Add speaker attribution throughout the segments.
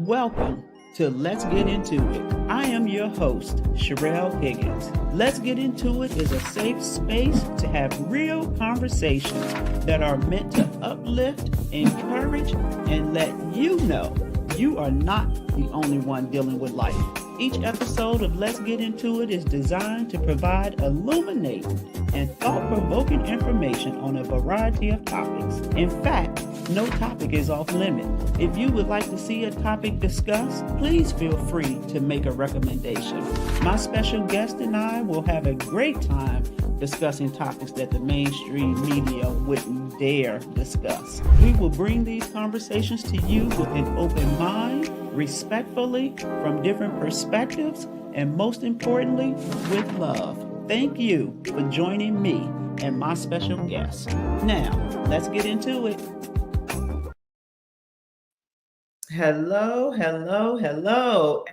Speaker 1: Welcome to Let's Get Into It. I am your host, Sherelle Higgins. Let's Get Into It is a safe space to have real conversations that are meant to uplift, encourage, and let you know you are not the only one dealing with life. Each episode of Let's Get Into It is designed to provide illuminating and thought-provoking information on a variety of topics. In fact, no topic is off limit. If you would like to see a topic discussed, please feel free to make a recommendation. My special guest and I will have a great time discussing topics that the mainstream media wouldn't dare discuss. We will bring these conversations to you with an open mind, respectfully, from different perspectives, and most importantly, with love. Thank you for joining me and my special guest. Now, let's get into it. Hello,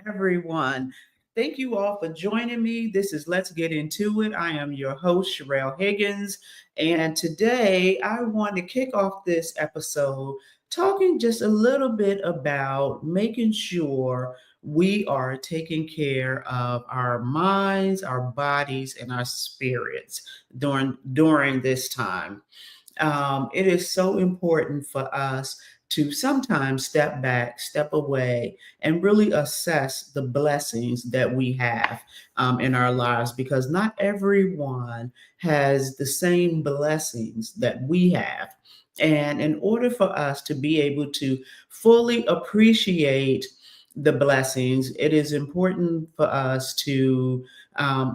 Speaker 1: everyone. Thank you all for joining me. This is Let's Get Into It. I am your host, Sherelle Higgins. And today I want to kick off this episode talking just a little bit about making sure we are taking care of our minds, our bodies, and our spirits during this time. It is so important for us to sometimes step back, step away, and really assess the blessings that we have in our lives, because not everyone has the same blessings that we have. And in order for us to be able to fully appreciate the blessings, it is important for us to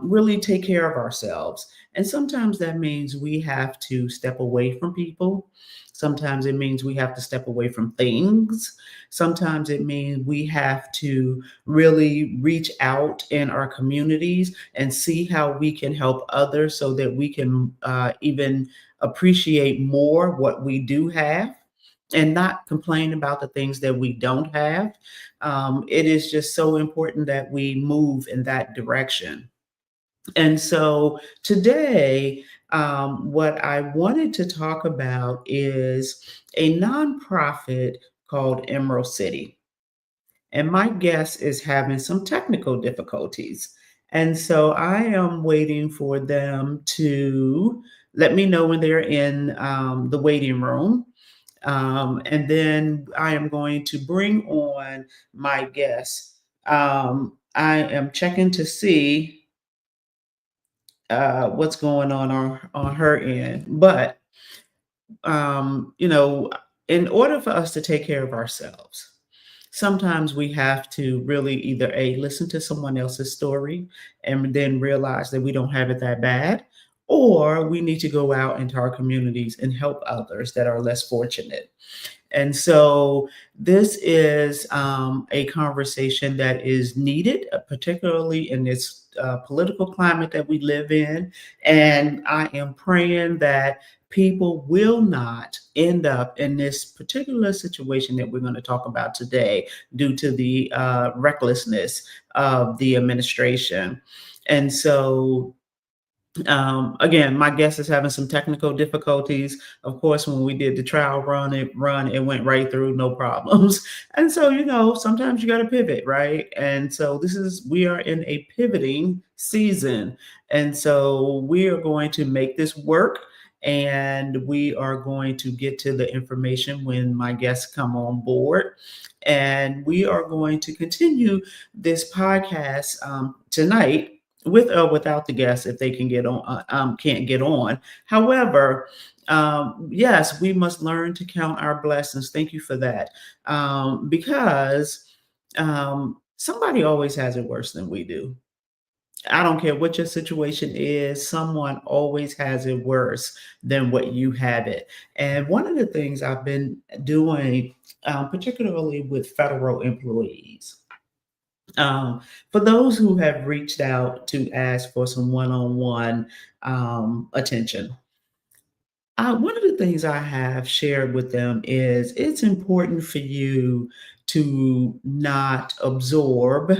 Speaker 1: really take care of ourselves. And sometimes that means we have to step away from people. Sometimes it means we have to step away from things. Sometimes it means we have to really reach out in our communities and see how we can help others so that we can even appreciate more what we do have and not complain about the things that we don't have. It is just so important that we move in that direction. And so today, what I wanted to talk about is a nonprofit called Emerald City. And my guest is having some technical difficulties. And so I am waiting for them to let me know when they're in the waiting room. And then I am going to bring on my guest. I am checking to see what's going on her end. But you know, in order for us to take care of ourselves, sometimes we have to really either listen to someone else's story and then realize that we don't have it that bad, or we need to go out into our communities and help others that are less fortunate. And so this is a conversation that is needed, particularly in this political climate that we live in. And I am praying that people will not end up in this particular situation that we're going to talk about today due to the recklessness of the administration. And so again, my guest is having some technical difficulties. Of course, when we did the trial run, it went right through, no problems. And so, sometimes you got to pivot, right? And so we are in a pivoting season. And so we are going to make this work, and we are going to get to the information when my guests come on board. And we are going to continue this podcast tonight with or without the guests if they can get on can't get on. However, yes, we must learn to count our blessings. Thank you for that. Because somebody always has it worse than we do. I don't care what your situation is, someone always has it worse than what you have it. And one of the things I've been doing, particularly with federal employees, for those who have reached out to ask for some one-on-one attention, one of the things I have shared with them is it's important for you to not absorb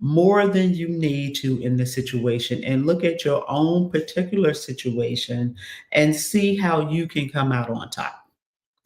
Speaker 1: more than you need to in the situation, and look at your own particular situation and see how you can come out on top.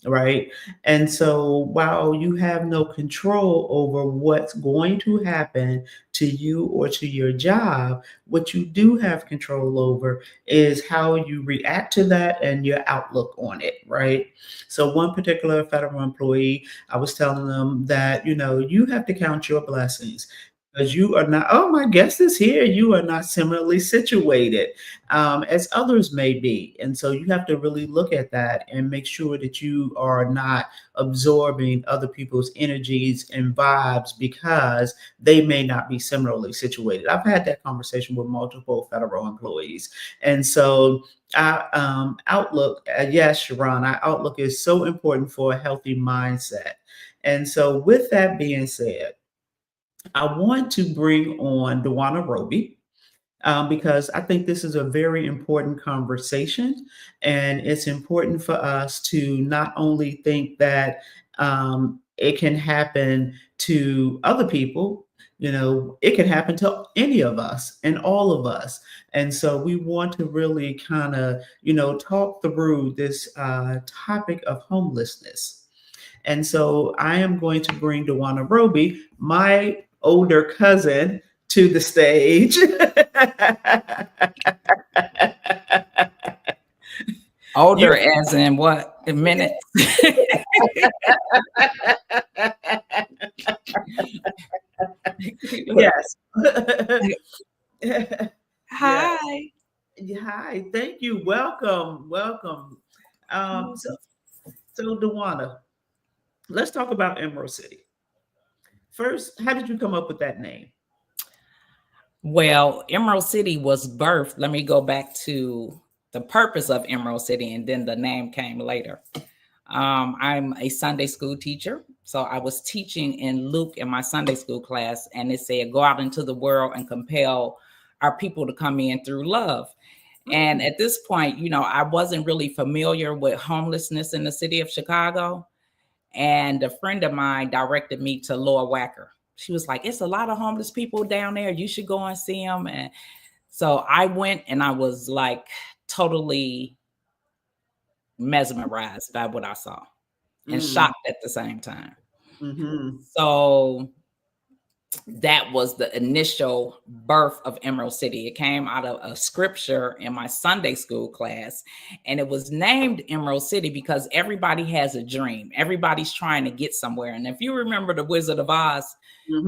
Speaker 1: right? And so while you have no control over what's going to happen to you or to your job, what you do have control over is how you react to that and your outlook on it, right? So one particular federal employee, I was telling them that, you have to count your blessings. Because you are not, oh, my guest is here. You are not similarly situated as others may be. And so you have to really look at that and make sure that you are not absorbing other people's energies and vibes because they may not be similarly situated. I've had that conversation with multiple federal employees. And so our outlook, yes, Sharon, our outlook is so important for a healthy mindset. And so, with that being said, I want to bring on Dewana Roby because I think this is a very important conversation. And it's important for us to not only think that it can happen to other people, it can happen to any of us and all of us. And so we want to really kind of, talk through this topic of homelessness. And so I am going to bring Dewana Roby, my older cousin, to the stage.
Speaker 2: Older as in what? In minutes?
Speaker 1: Yes.
Speaker 2: Hi.
Speaker 1: Hi. Thank you. Welcome. Welcome. So Dewana, let's talk about Emerald City. First, how did you come up with that name?
Speaker 2: Well, Emerald City was birthed. Let me go back to the purpose of Emerald City, and then the name came later. I'm a Sunday school teacher. So I was teaching in Luke in my Sunday school class, and it said, go out into the world and compel our people to come in through love. And at this point, I wasn't really familiar with homelessness in the city of Chicago. And a friend of mine directed me to Laura Wacker. She was like, it's a lot of homeless people down there. You should go and see them. And so I went, and I was like totally mesmerized by what I saw and shocked at the same time.
Speaker 1: Mm-hmm.
Speaker 2: So that was the initial birth of Emerald City. It came out of a scripture in my Sunday school class, and it was named Emerald City because everybody has a dream. Everybody's trying to get somewhere. And if you remember the Wizard of Oz,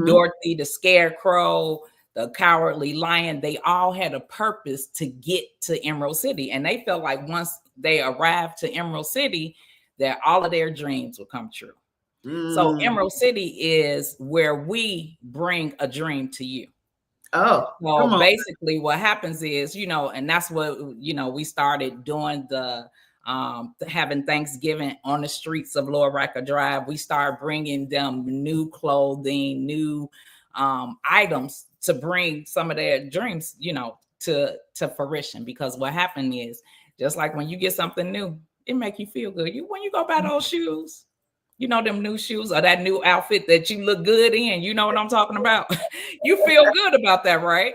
Speaker 2: Dorothy, the Scarecrow, the Cowardly Lion, they all had a purpose to get to Emerald City. And they felt like once they arrived to Emerald City, that all of their dreams would come true. So Emerald City is where we bring a dream to you.
Speaker 1: Oh,
Speaker 2: well, basically what happens is, and that's what, we started doing the having Thanksgiving on the streets of Lower Riker Drive. We started bringing them new clothing, new items to bring some of their dreams, to fruition. Because what happened is, just like when you get something new, it make you feel good. When you go buy those shoes, them new shoes or that new outfit that you look good in, you know what I'm talking about? You feel good about that, right?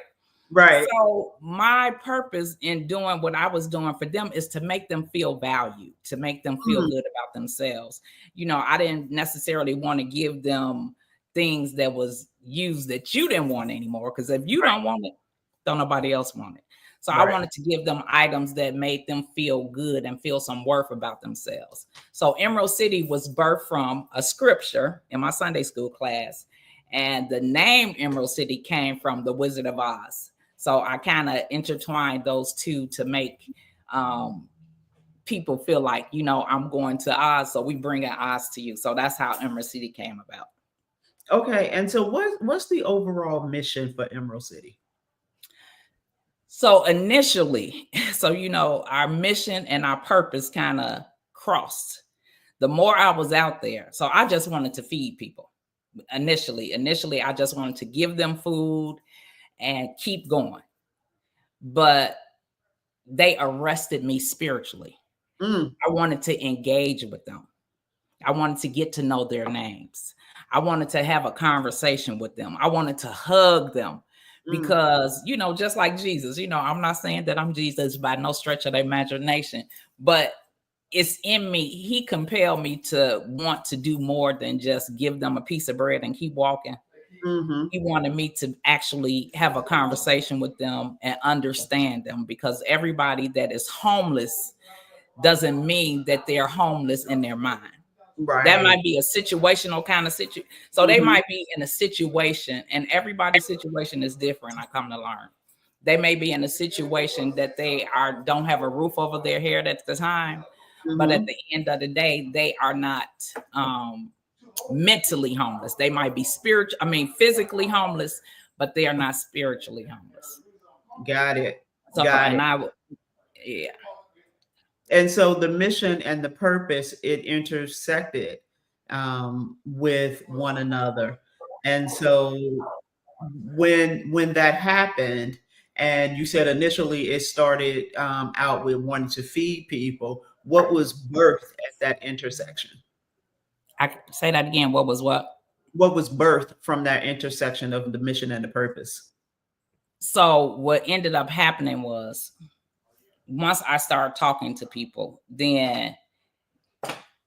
Speaker 1: Right.
Speaker 2: So my purpose in doing what I was doing for them is to make them feel valued, to make them feel good about themselves. I didn't necessarily want to give them things that was used that you didn't want anymore. Because if you don't want it, don't nobody else want it. So I wanted to give them items that made them feel good and feel some worth about themselves. So Emerald City was birthed from a scripture in my Sunday school class. And the name Emerald City came from the Wizard of Oz. So I kind of intertwined those two to make people feel like, I'm going to Oz. So we bring an Oz to you. So that's how Emerald City came about.
Speaker 1: Okay. And so what's the overall mission for Emerald City?
Speaker 2: So initially, our mission and our purpose kind of crossed. The more I was out there, so I just wanted to feed people. Initially, I just wanted to give them food and keep going. But they arrested me spiritually. I wanted to engage with them. I wanted to get to know their names. I wanted to have a conversation with them. I wanted to hug them. Because, just like Jesus, I'm not saying that I'm Jesus by no stretch of the imagination, but it's in me. He compelled me to want to do more than just give them a piece of bread and keep walking.
Speaker 1: Mm-hmm.
Speaker 2: He wanted me to actually have a conversation with them and understand them, because everybody that is homeless doesn't mean that they're homeless in their mind.
Speaker 1: Right.
Speaker 2: That might be a situational kind of situation. So they might be in a situation, and everybody's situation is different. I come to learn. They may be in a situation that they don't have a roof over their head at the time, but at the end of the day, they are not mentally homeless. They might be physically homeless, but they are not spiritually homeless.
Speaker 1: Got it.
Speaker 2: So, yeah.
Speaker 1: And so the mission and the purpose, it intersected with one another. And so when that happened, and you said initially it started out with wanting to feed people, what was birthed at that intersection?
Speaker 2: I say that again. What was what?
Speaker 1: What was birthed from that intersection of the mission and the purpose?
Speaker 2: So what ended up happening was, once I started talking to people, then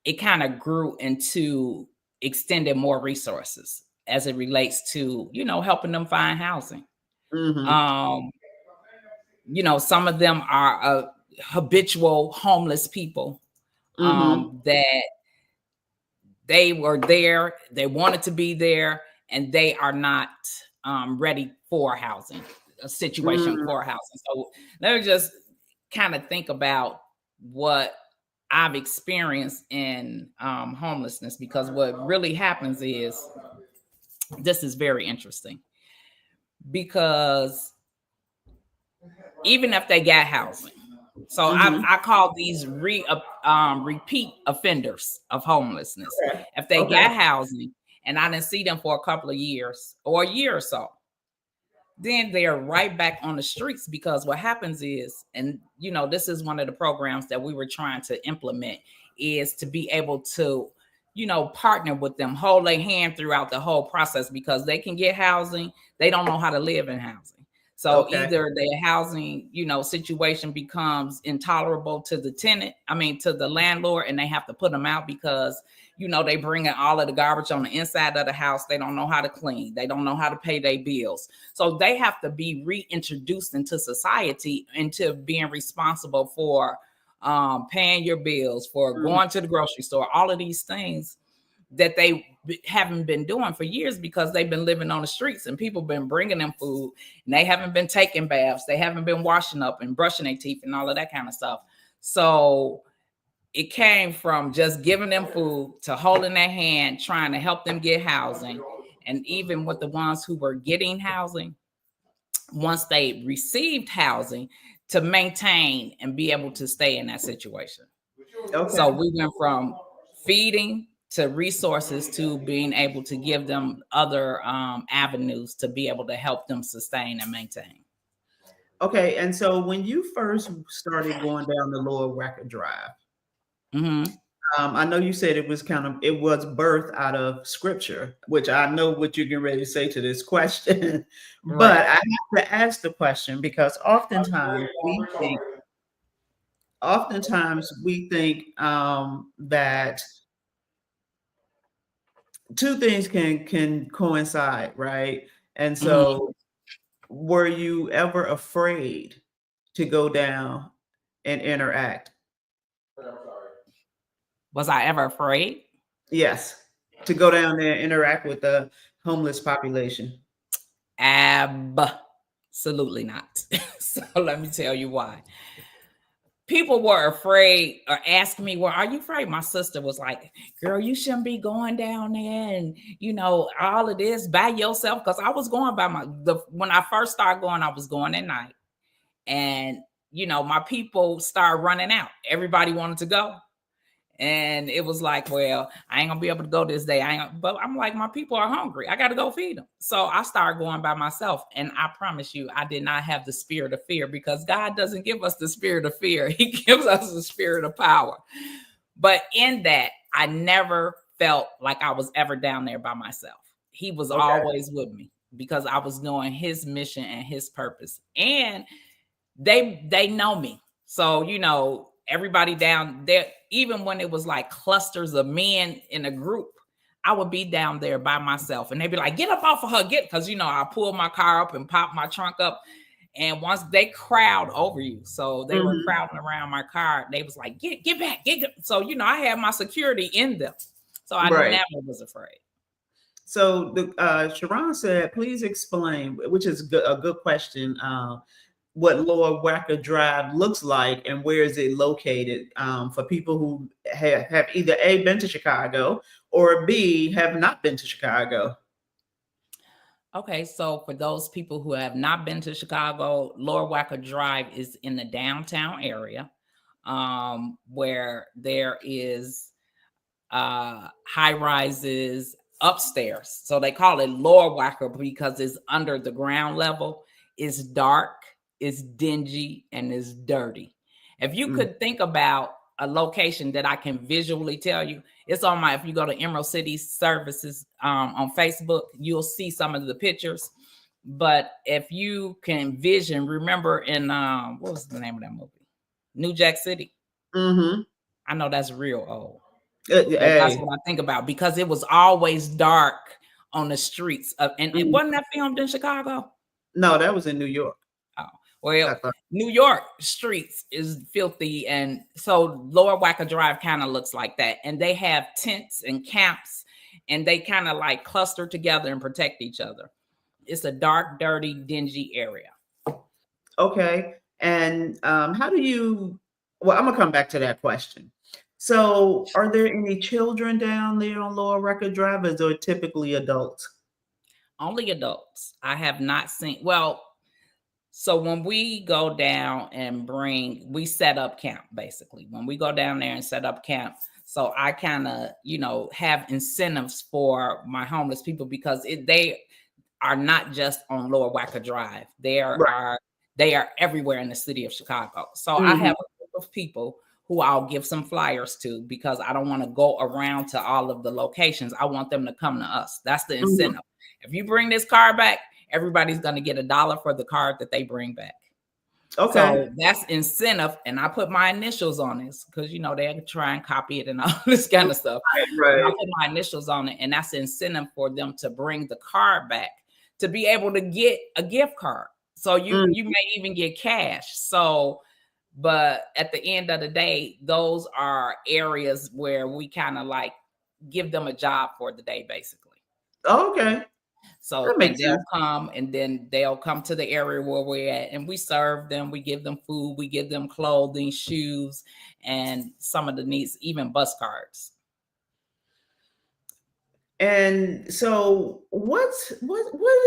Speaker 2: it kind of grew into extending more resources as it relates to, helping them find housing.
Speaker 1: Mm-hmm.
Speaker 2: Some of them are habitual homeless people that they were there, they wanted to be there, and they are not ready for housing, a situation for housing. So let me just kind of think about what I've experienced in homelessness, because what really happens is, this is very interesting, because even if they got housing, so I call these repeat offenders of homelessness. If they got housing and I didn't see them for a couple of years or a year or so, then they're right back on the streets, because what happens is, and this is one of the programs that we were trying to implement, is to be able to, partner with them, hold their hand throughout the whole process, because they can get housing. They don't know how to live in housing. So either their housing, situation becomes intolerable to the to the landlord, and they have to put them out because, they bring in all of the garbage on the inside of the house. They don't know how to clean. They don't know how to pay their bills. So they have to be reintroduced into society, into being responsible for paying your bills, for going to the grocery store, all of these things that they haven't been doing for years, because they've been living on the streets and people been bringing them food, and they haven't been taking baths. They haven't been washing up and brushing their teeth and all of that kind of stuff. So it came from just giving them food to holding their hand, trying to help them get housing. And even with the ones who were getting housing, once they received housing, to maintain and be able to stay in that situation. So we went from feeding to resources to being able to give them other avenues to be able to help them sustain and maintain.
Speaker 1: Okay. And so when you first started going down the Lower Wacker Drive, I know you said it was birthed out of scripture, which I know what you're getting ready to say to this question, but I have to ask the question because oftentimes we think that two things can coincide, right? And so were you ever afraid to go down and interact?
Speaker 2: Was I ever afraid?
Speaker 1: Yes, to go down there and interact with the homeless population.
Speaker 2: Absolutely not. So let me tell you why. People were afraid or asked me, well, are you afraid? My sister was like, girl, you shouldn't be going down there and, all of this by yourself. Because I was going by when I first started going, I was going at night. And, my people started running out. Everybody wanted to go. And it was like, well, I ain't gonna be able to go this day. But I'm like, my people are hungry. I got to go feed them. So I started going by myself. And I promise you, I did not have the spirit of fear, because God doesn't give us the spirit of fear. He gives us the spirit of power. But in that, I never felt like I was ever down there by myself. He was always with me, because I was doing his mission and his purpose. And they know me. So, everybody down there, even when it was like clusters of men in a group, I would be down there by myself and they'd be like, get up off of her, because I pull my car up and pop my trunk up. And once they crowd over you, so they were crowding around my car, they was like, get back, get. So, I had my security in them. So I never was afraid.
Speaker 1: So Sharon said, please explain, which is a good question, what Lower Wacker Drive looks like and where is it located, for people who have either A, been to Chicago, or B, have not been to Chicago.
Speaker 2: Okay, so for those people who have not been to Chicago, Lower Wacker Drive is in the downtown area, where there is high rises upstairs. So they call it Lower Wacker because it's under the ground level. It's dark, it's dingy, and it's dirty. If you could think about a location that I can visually tell you, it's on if you go to Emerald City Services on Facebook, you'll see some of the pictures. But if you can remember in, what was the name of that movie? New Jack City. I know that's real old. That's what I think about, because it was always dark on the streets and wasn't that filmed in Chicago?
Speaker 1: No, that was in New York.
Speaker 2: Oh, well, New York streets is filthy, and so Lower Wacker Drive kind of looks like that. And they have tents and camps, and they kind of like cluster together and protect each other. It's a dark, dirty, dingy area.
Speaker 1: Okay, and how do you? Well, I'm gonna come back to that question. So, are there any children down there on Lower Wacker Drive, or are typically adults?
Speaker 2: Only adults. I have not seen. Well, so when we go down and we set up camp, basically. When we go down there and set up camp, so I kind of, have incentives for my homeless people, because they are not just on Lower Wacker Drive. They are everywhere in the city of Chicago. So I have a group of people who I'll give some flyers to, because I don't want to go around to all of the locations. I want them to come to us. That's the incentive. If you bring this card back, everybody's going to get $1 for the card that they bring back. Okay. So that's incentive. And I put my initials on this because, they try and copy it and all this kind of stuff. Right. I put my initials on it, and that's the incentive for them to bring the card back to be able to get a gift card. So you may even get cash. So, but at the end of the day, those are areas where we kind of like give them a job for the day, basically.
Speaker 1: Okay.
Speaker 2: So they'll come, and then they'll come to the area where we're at, and we serve them. We give them food, we give them clothing, shoes, and some of the needs, even bus cards.
Speaker 1: And so what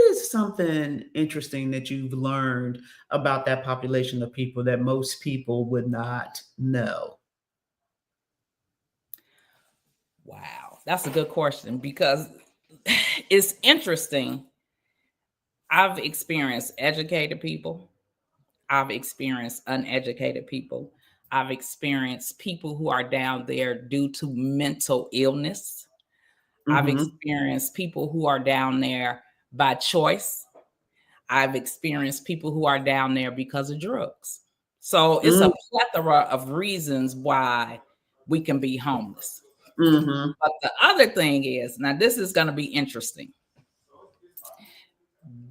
Speaker 1: is something interesting that you've learned about that population of people that most people would not know?
Speaker 2: Wow, that's a good question, because it's interesting. I've experienced educated people. I've experienced uneducated people. I've experienced people who are down there due to mental illness. I've experienced people who are down there by choice. I've experienced people who are down there because of drugs. So it's a plethora of reasons why we can be homeless. But the other thing is, now this is going to be interesting,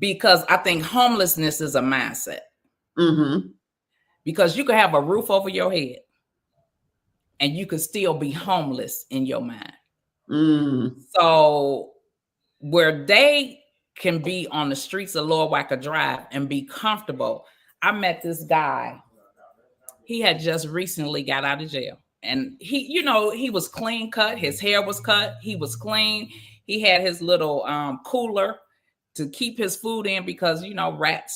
Speaker 2: because I think homelessness is a mindset. Because you could have a roof over your head and you could still be homeless in your mind. So where they can be on the streets of Lower Wacker Drive and be comfortable. I met this guy. He had just recently got out of jail. And he was clean cut. His hair was cut. He was clean. He had his little cooler to keep his food in, because,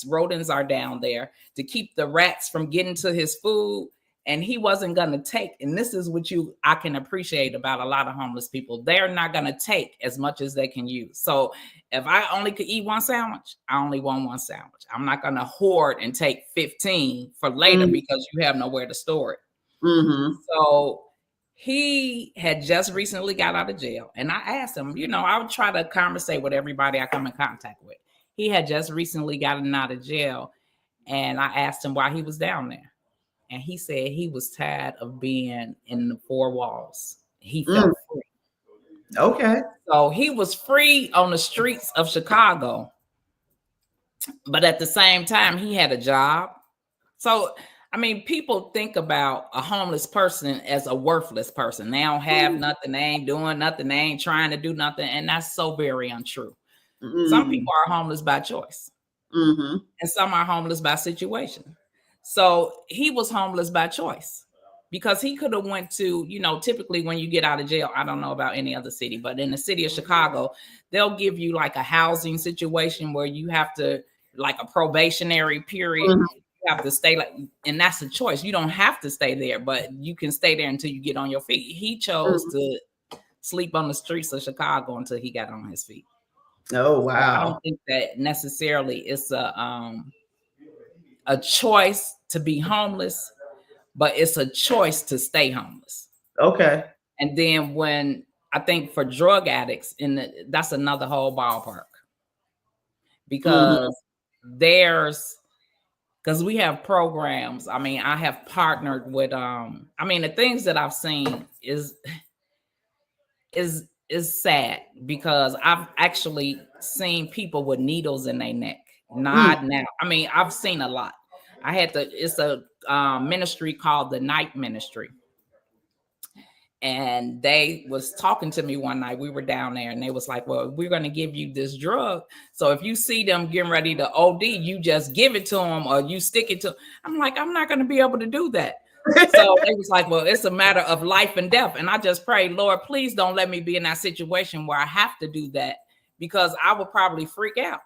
Speaker 2: rodents are down there, to keep the rats from getting to his food. And he wasn't going to take, and this is what I can appreciate about a lot of homeless people. They're not going to take as much as they can use. So if I only could eat one sandwich, I only want one sandwich. I'm not going to hoard and take 15 for later because you have nowhere to store it. So he had just recently got out of jail. And I asked him, I would try to conversate with everybody I come in contact with. He had just recently gotten out of jail. And I asked him why he was down there. and he said he was tired of being in the four walls. He
Speaker 1: Mm.
Speaker 2: felt free.
Speaker 1: Okay.
Speaker 2: So he was free on the streets of Chicago, but at the same time, he had a job. So, I mean, people think about a homeless person as a worthless person. They don't have nothing, they ain't doing nothing, they ain't trying to do nothing. And that's so very untrue. Some people are homeless by choice, and some are homeless by situation. So he was homeless by choice because he could have went to, typically when you get out of jail, I don't know about any other city, but in the city of Chicago, they'll give you like a housing situation where you have to, like a probationary period. You have to stay, and that's a choice. You don't have to stay there, but you can stay there until you get on your feet. He chose to sleep on the streets of Chicago until he got on his feet.
Speaker 1: Oh, wow.
Speaker 2: So I don't think that necessarily it's a choice to be homeless, but it's a choice to stay homeless.
Speaker 1: Okay.
Speaker 2: And then when I think for drug addicts, that's another whole ballpark, because because we have programs. I mean, I have partnered with the things that I've seen is sad, because I've actually seen people with needles in their neck. Not now. I mean, I've seen a lot. It's a ministry called the Night Ministry. And they was talking to me one night. We were down there and they was like, well, we're going to give you this drug. So if you see them getting ready to OD, you just give it to them or you stick it to them. I'm like, I'm not going to be able to do that. So it was like, well, it's a matter of life and death. And I just prayed, Lord, please don't let me be in that situation where I have to do that, because I would probably freak out.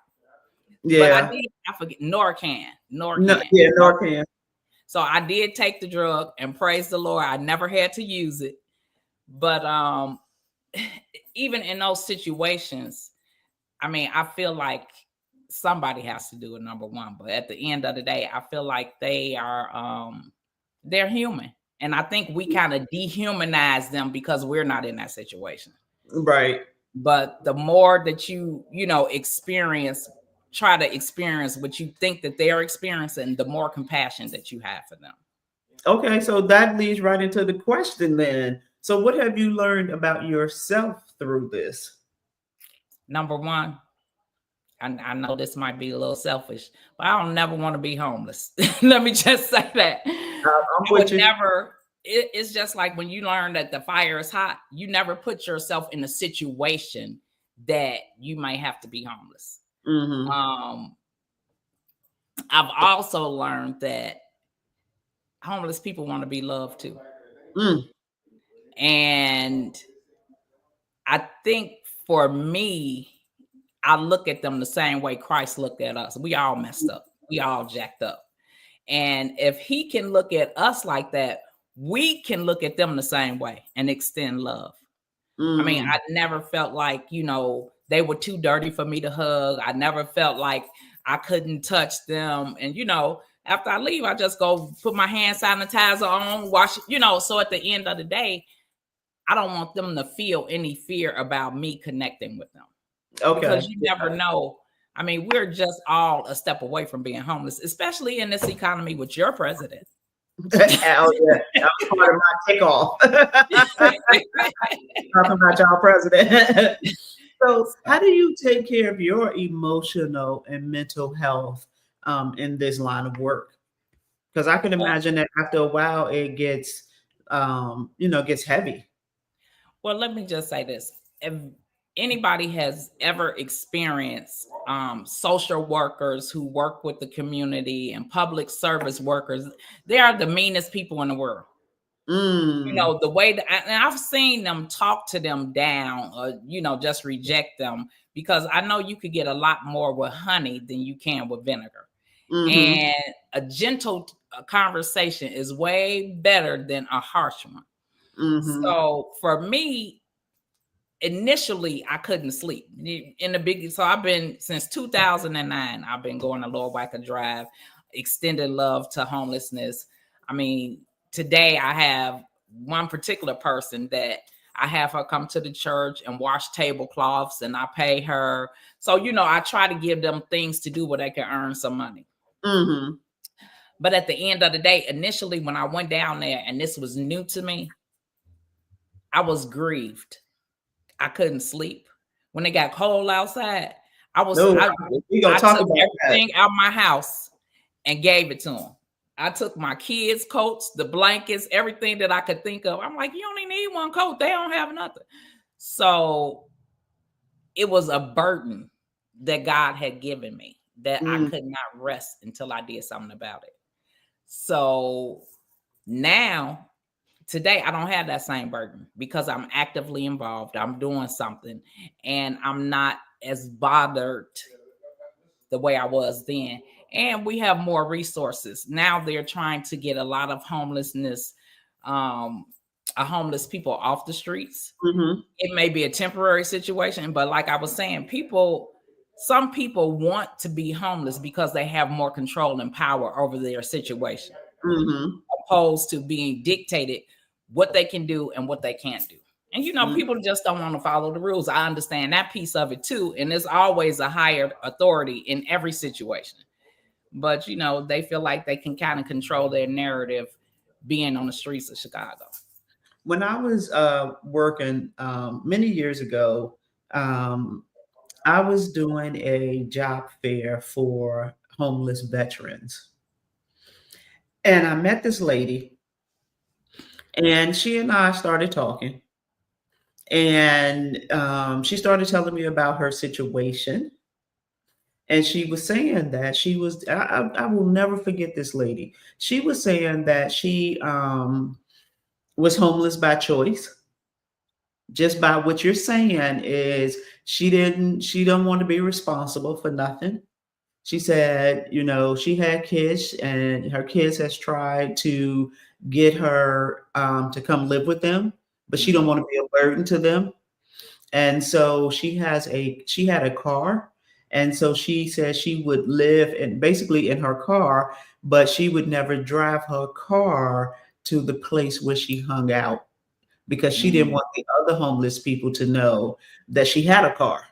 Speaker 1: Yeah.
Speaker 2: But I forget Narcan.
Speaker 1: Narcan.
Speaker 2: So I did take the drug, and praise the Lord, I never had to use it. But even in those situations, I mean, I feel like somebody has to do it, number one. But at the end of the day, I feel like they are they're human. And I think we kind of dehumanize them because we're not in that situation.
Speaker 1: Right.
Speaker 2: But the more that try to experience what you think that they're experiencing, the more compassion that you have for them.
Speaker 1: Okay, so that leads right into the question then. So what have you learned about yourself through this? Number
Speaker 2: one, I know this might be a little selfish, but I don't never want to be homeless. Let me just say that. It's just like when you learn that the fire is hot, you never put yourself in a situation that you might have to be homeless. I've also learned that homeless people want to be loved too. And I think for me, I look at them the same way Christ looked at us. We all messed up. We all jacked up. And if he can look at us like that, we can look at them the same way and extend love. I mean, I never felt like, they were too dirty for me to hug. I never felt like I couldn't touch them. And, after I leave, I just go put my hand sanitizer on, wash, so at the end of the day, I don't want them to feel any fear about me connecting with them. Okay. Because you never know. I mean, we're just all a step away from being homeless, especially in this economy with your president.
Speaker 1: Hell yeah. That was part of my kickoff. Talking about y'all president. So how do you take care of your emotional and mental health in this line of work? Because I can imagine that after a while it gets, gets heavy.
Speaker 2: Well, let me just say this. If anybody has ever experienced social workers who work with the community and public service workers, they are the meanest people in the world. The way that, and I've seen them talk to them down or, just reject them, because I know you could get a lot more with honey than you can with vinegar. And a gentle conversation is way better than a harsh one. So for me, initially I couldn't sleep so I've been since 2009, I've been going to Lower Wacker Drive, extending love to homelessness. I mean, today I have one particular person that I have her come to the church and wash tablecloths, and I pay her. So, I try to give them things to do where they can earn some money. But at the end of the day, initially when I went down there and this was new to me, I was grieved. I couldn't sleep. When it got cold outside,
Speaker 1: No, we gonna
Speaker 2: I
Speaker 1: talk
Speaker 2: took
Speaker 1: about that.
Speaker 2: everything out of my house and gave it to them. I took my kids' coats, the blankets, everything that I could think of. I'm like, you only need one coat. They don't have nothing. So it was a burden that God had given me that I could not rest until I did something about it. So now, today, I don't have that same burden because I'm actively involved. I'm doing something and I'm not as bothered the way I was then. And we have more resources. Now they're trying to get a lot of homeless people off the streets.
Speaker 1: Mm-hmm.
Speaker 2: It may be a temporary situation, but like I was saying, some people want to be homeless because they have more control and power over their situation,
Speaker 1: Mm-hmm.
Speaker 2: opposed to being dictated what they can do and what they can't do. And people just don't want to follow the rules. I understand that piece of it too. And there's always a higher authority in every situation. But they feel like they can kind of control their narrative being on the streets of Chicago.
Speaker 1: When I was working many years ago, I was doing a job fair for homeless veterans. And I met this lady, and she and I started talking. And she started telling me about her situation. And she was saying that I will never forget this lady. She was saying that she was homeless by choice. Just by what you're saying is she don't want to be responsible for nothing. She said, she had kids and her kids has tried to get her to come live with them, but she don't want to be a burden to them. And so she had a car. And so she said she would live basically in her car, but she would never drive her car to the place where she hung out because she didn't want the other homeless people to know that she had a car.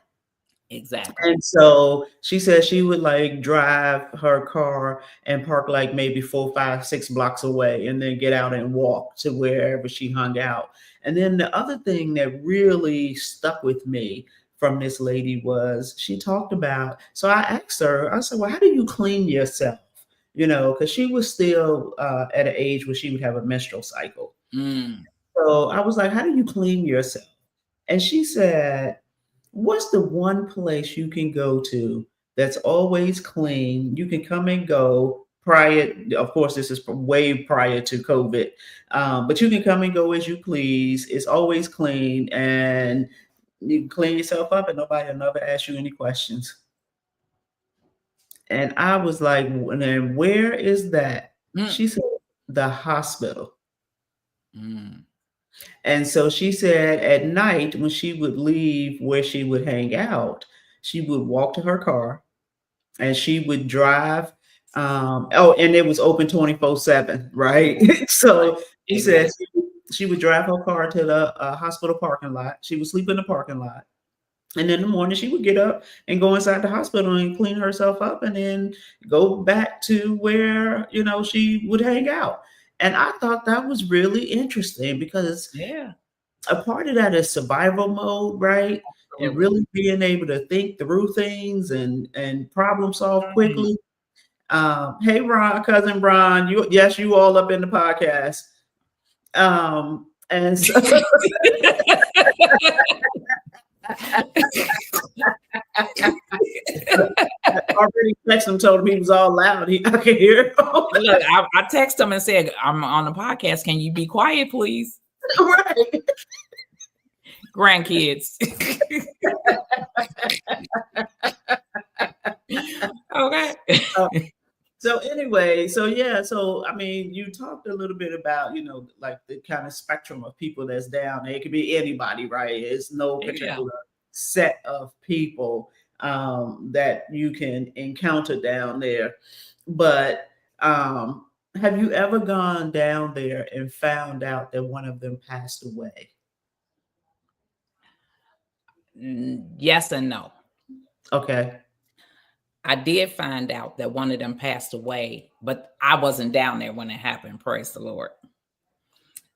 Speaker 2: Exactly.
Speaker 1: And so she said she would like drive her car and park like maybe 4, 5, 6 blocks away and then get out and walk to wherever she hung out. And then the other thing that really stuck with me from this lady was she talked about, so I asked her, I said, well, how do you clean yourself? Because she was still at an age where she would have a menstrual cycle. So I was like, how do you clean yourself? And she said, what's the one place you can go to that's always clean? You can come and go prior, of course, this is way prior to COVID, but you can come and go as you please. It's always clean and you can clean yourself up and nobody will never ask you any questions. And I was like, and where is that? She said, the hospital. And so she said at night when she would leave where she would hang out, she would walk to her car and she would drive. And it was open 24/7, right? So she said she would drive her car to the hospital parking lot. She would sleep in the parking lot. And in the morning, she would get up and go inside the hospital and clean herself up and then go back to where, she would hang out. And I thought that was really interesting because a part of that is survival mode, right?
Speaker 2: Absolutely.
Speaker 1: And really being able to think through things and problem solve quickly. Hey, Ron, cousin Ron, you all up in the podcast. And so I already texted him, told him he was all loud. I could hear him.
Speaker 2: Look, I texted him and said, I'm on the podcast. Can you be quiet, please?
Speaker 1: Right.
Speaker 2: Grandkids. Okay.
Speaker 1: So anyway, so I mean, you talked a little bit about, like the kind of spectrum of people that's down there. It could be anybody, right? It's no particular set of people that you can encounter down there. But have you ever gone down there and found out that one of them passed away?
Speaker 2: Yes and no.
Speaker 1: Okay.
Speaker 2: I did find out that one of them passed away, but I wasn't down there when it happened. Praise the Lord.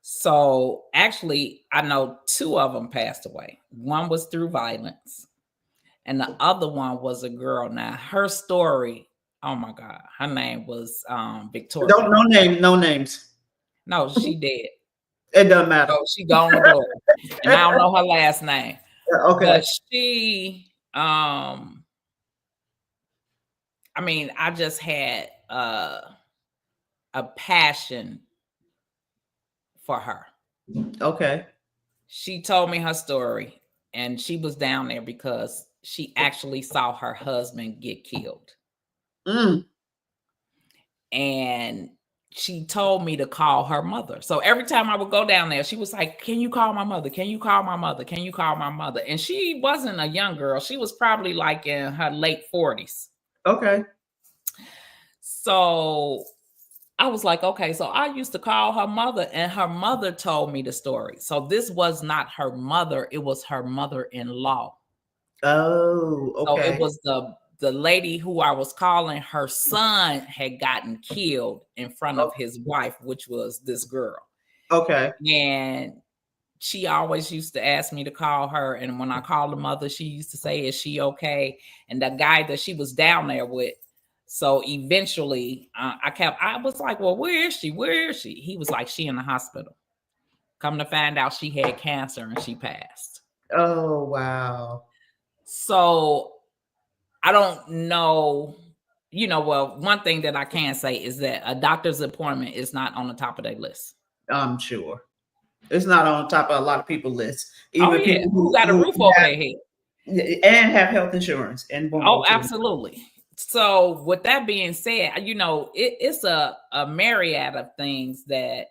Speaker 2: So actually, I know two of them passed away. One was through violence, and the other one was a girl. Now, her story, oh my God, her name was Victoria.
Speaker 1: No names.
Speaker 2: No, she dead.
Speaker 1: It doesn't matter.
Speaker 2: So she gone to glory. And I don't know her last name.
Speaker 1: Okay.
Speaker 2: But she, I mean, I just had a passion for her.
Speaker 1: Okay.
Speaker 2: She told me her story, and she was down there because she actually saw her husband get killed. And she told me to call her mother. So every time I would go down there, she was like, "Can you call my mother? Can you call my mother? Can you call my mother?" And she wasn't a young girl. She was probably like in her late 40s.
Speaker 1: Okay.
Speaker 2: So I was like, okay, so I used to call her mother, and her mother told me the story. So this was not her mother, it was her mother-in-law.
Speaker 1: Oh, okay.
Speaker 2: So it was the lady who I was calling, her son had gotten killed in front of his wife, which was this girl.
Speaker 1: Okay.
Speaker 2: And she always used to ask me to call her. And when I called the mother, she used to say, "Is she okay?" And the guy that she was down there with. So eventually I was like, "Well, where is she? Where is she?" He was like, "She in the hospital." Come to find out she had cancer and she passed.
Speaker 1: Oh, wow.
Speaker 2: So I don't know, well, one thing that I can say is that a doctor's appointment is not on the top of their list.
Speaker 1: I'm sure. It's not on top of a lot of people's lists.
Speaker 2: Even people who got a roof over their head.
Speaker 1: And have health insurance.
Speaker 2: Absolutely. So with that being said, it's a myriad of things that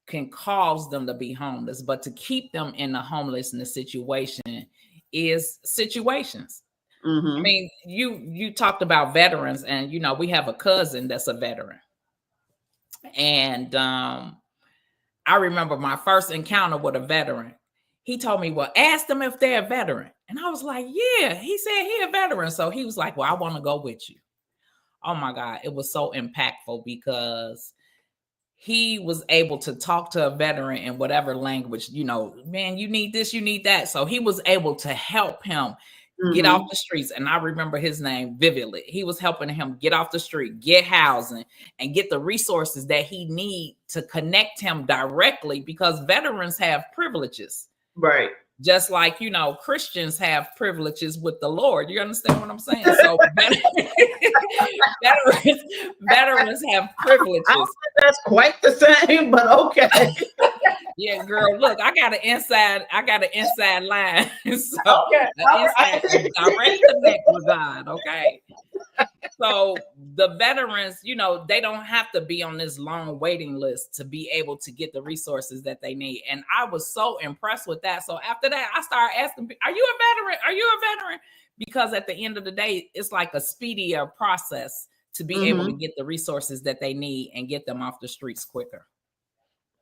Speaker 2: can cause them to be homeless, but to keep them in the homelessness situation is situations. I mean, you talked about veterans, and we have a cousin that's a veteran. And I remember my first encounter with a veteran. He told me, "Well, ask them if they're a veteran." And I was like, "Yeah." He said he a veteran. So he was like, "Well, I want to go with you." Oh my God. It was so impactful because he was able to talk to a veteran in whatever language, "Man, you need this, you need that." So he was able to help him get off the streets. And I remember his name vividly. He was helping him get off the street, get housing, and get the resources that he need to connect him directly, because veterans have privileges.
Speaker 1: Right.
Speaker 2: Just like, Christians have privileges with the Lord. You understand what I'm saying? So veterans have privileges. I don't
Speaker 1: think that's quite the same, but okay.
Speaker 2: Yeah, girl, look, I got an inside line. So
Speaker 1: okay.
Speaker 2: direct connect with God, okay? So the veterans, they don't have to be on this long waiting list to be able to get the resources that they need. And I was so impressed with that. So after that, I started asking, "Are you a veteran? Are you a veteran?" Because at the end of the day, it's like a speedier process to be able to get the resources that they need and get them off the streets quicker.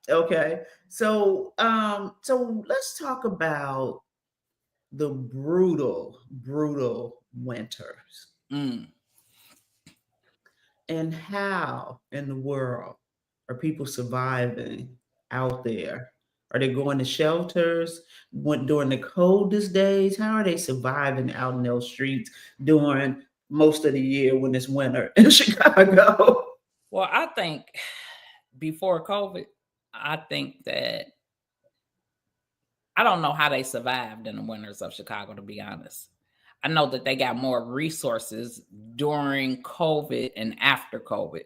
Speaker 1: Okay. So let's talk about the brutal winters. And how in the world are people surviving out there? Are they going to shelters during the coldest days? How are they surviving out in those streets during most of the year when it's winter in Chicago?
Speaker 2: Well, I think before COVID, I think that I don't know how they survived in the winters of Chicago, to be honest. I know that they got more resources during COVID and after COVID,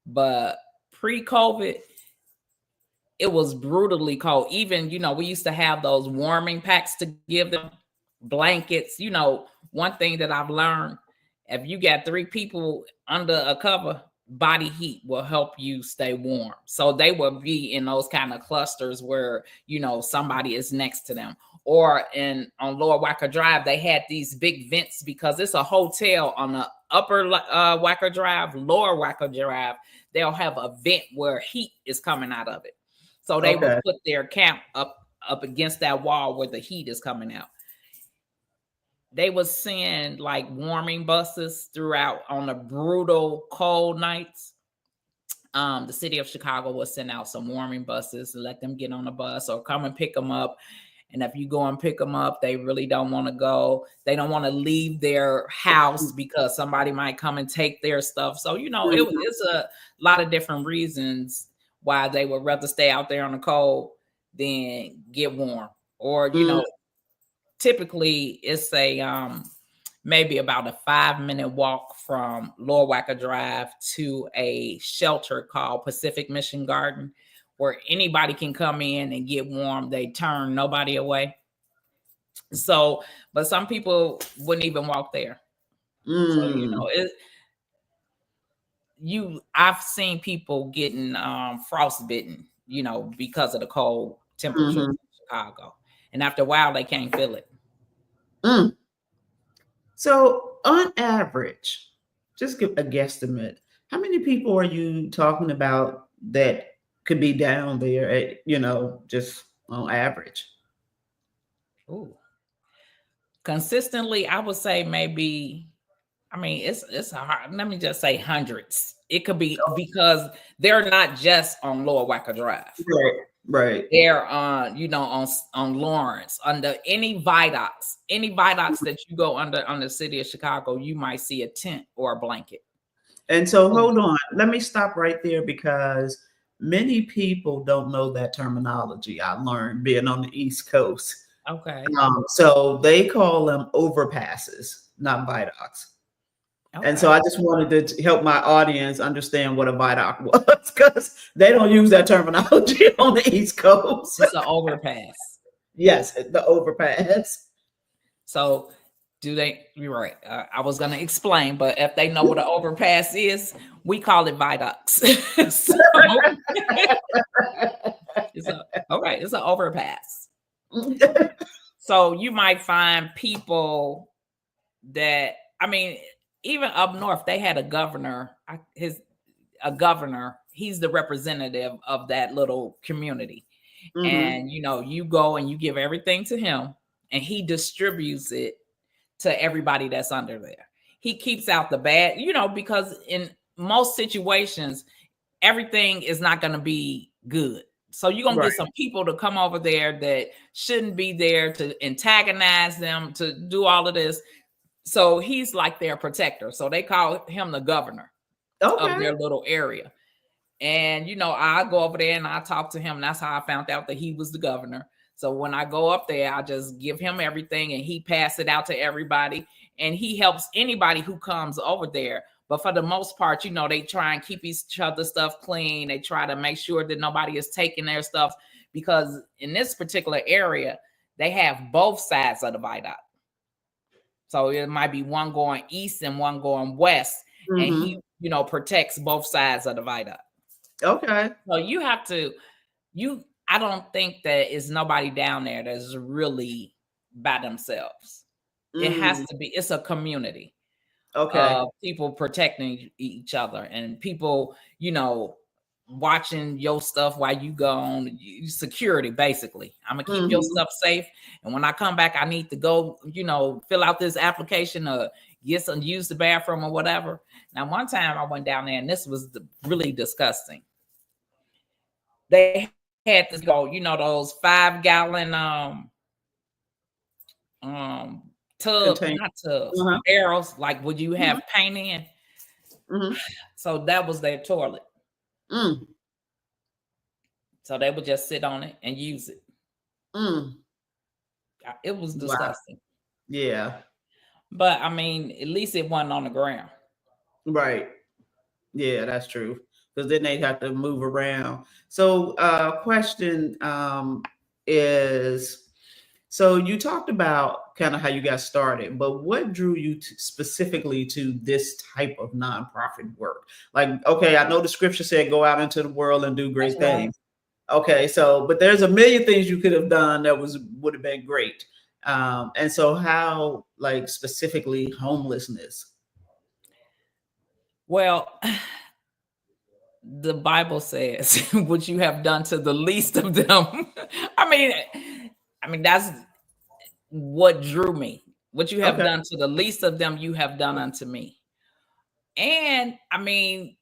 Speaker 2: but pre-COVID, it was brutally cold. Even, we used to have those warming packs to give them, blankets. One thing that I've learned, if you got 3 people under a cover, body heat will help you stay warm. So they will be in those kind of clusters where, somebody is next to them. Or on Lower Wacker Drive, they had these big vents because it's a hotel on the upper Wacker Drive, Lower Wacker Drive. They'll have a vent where heat is coming out of it. So they will put their camp up against that wall where the heat is coming out. they was send like warming buses throughout on the brutal cold nights. The city of Chicago will send out some warming buses and let them get on a bus or come and pick them up. And if you go and pick them up, they really don't want to go. They don't want to leave their house because somebody might come and take their stuff. So, it's a lot of different reasons why they would rather stay out there on the cold than get warm. Or, typically it's a maybe about a 5-minute walk from Lower Wacker Drive to a shelter called Pacific Mission Garden, where anybody can come in and get warm. They turn nobody away. So, but some people wouldn't even walk there. So, I've seen people getting frostbitten, because of the cold temperature in Chicago. And after a while, they can't feel it.
Speaker 1: So on average, just give a guesstimate, how many people are you talking about that could be down there at, just on average?
Speaker 2: Ooh. Consistently, I would say maybe, it's hard. Let me just say hundreds. It could be because they're not just on Lower Wacker Drive.
Speaker 1: Right.
Speaker 2: They're on, on Lawrence, under any viaducts that you go under on the city of Chicago, you might see a tent or a blanket.
Speaker 1: And so hold on, let me stop right there because many people don't know that terminology. I learned being on the East Coast.
Speaker 2: Okay.
Speaker 1: So they call them overpasses, not viaducts. Okay. And so I just wanted to help my audience understand what a viaduct was because they don't use that terminology on the East Coast.
Speaker 2: It's an overpass.
Speaker 1: Yes, the overpass.
Speaker 2: So you're right. I was going to explain, but if they know what an overpass is, we call it viaducts. It's an overpass. So you might find people that, even up north, they had a governor. He's the representative of that little community. And, you go and you give everything to him and he distributes it to everybody that's under there. He keeps out the bad, because in most situations, everything is not going to be good. So you're going to get some people to come over there that shouldn't be there, to antagonize them, to do all of this. So he's like their protector. So they call him the governor of their little area. And, I go over there and I talk to him. And that's how I found out that he was the governor. So when I go up there, I just give him everything and he pass it out to everybody. And he helps anybody who comes over there. But for the most part, they try and keep each other's stuff clean. They try to make sure that nobody is taking their stuff, because in this particular area, they have both sides of the viaduct. So it might be one going east and one going west. And he, protects both sides of the viaduct.
Speaker 1: Okay.
Speaker 2: So you have to, I don't think that is nobody down there that's really by themselves. It has to be, it's a community.
Speaker 1: Okay.
Speaker 2: People protecting each other and people, watching your stuff while you go on security. Basically, I'm gonna keep your stuff safe. And when I come back, I need to go, fill out this application or use the bathroom or whatever. Now, one time I went down there and this was really disgusting. They had to go, those 5-gallon tubs, not tubs, barrels, like would you have paint in? So that was their toilet. So they would just sit on it and use it. It was disgusting.
Speaker 1: Wow. Yeah.
Speaker 2: But at least it wasn't on the ground.
Speaker 1: Right. Yeah, that's true. Because then they'd have to move around. So question is, so you talked about kind of how you got started, but what drew you specifically to this type of nonprofit work? Like, okay, I know the scripture said go out into the world and do great things. Okay, so, but there's a million things you could have done that would have been great. And so how, like, specifically homelessness?
Speaker 2: Well, the Bible says what you have done to the least of them. I mean, that's what drew me What you have
Speaker 1: Okay.
Speaker 2: done to the least of them, you have done unto me. And I mean,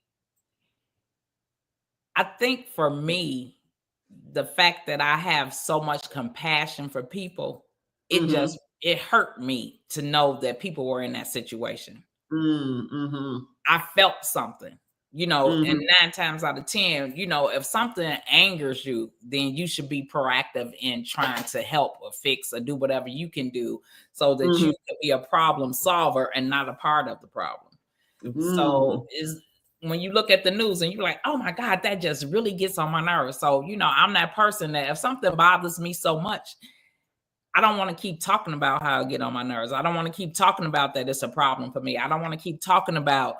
Speaker 2: I think for me, the fact that I have so much compassion for people,
Speaker 1: Mm-hmm.
Speaker 2: it hurt me to know that people were in that situation.
Speaker 1: Mm-hmm.
Speaker 2: I felt something, and
Speaker 1: Mm-hmm.
Speaker 2: 9 times out of 10, if something angers you, then you should be proactive in trying to help or fix or do whatever you can do so that
Speaker 1: Mm-hmm.
Speaker 2: you can be a problem solver and not a part of the problem.
Speaker 1: Mm-hmm.
Speaker 2: So is when you look at the news and you're like, oh my God, that just really gets on my nerves. So, I'm that person that if something bothers me so much, I don't want to keep talking about how it get on my nerves. I don't want to keep talking about that it's a problem for me. I don't want to keep talking about,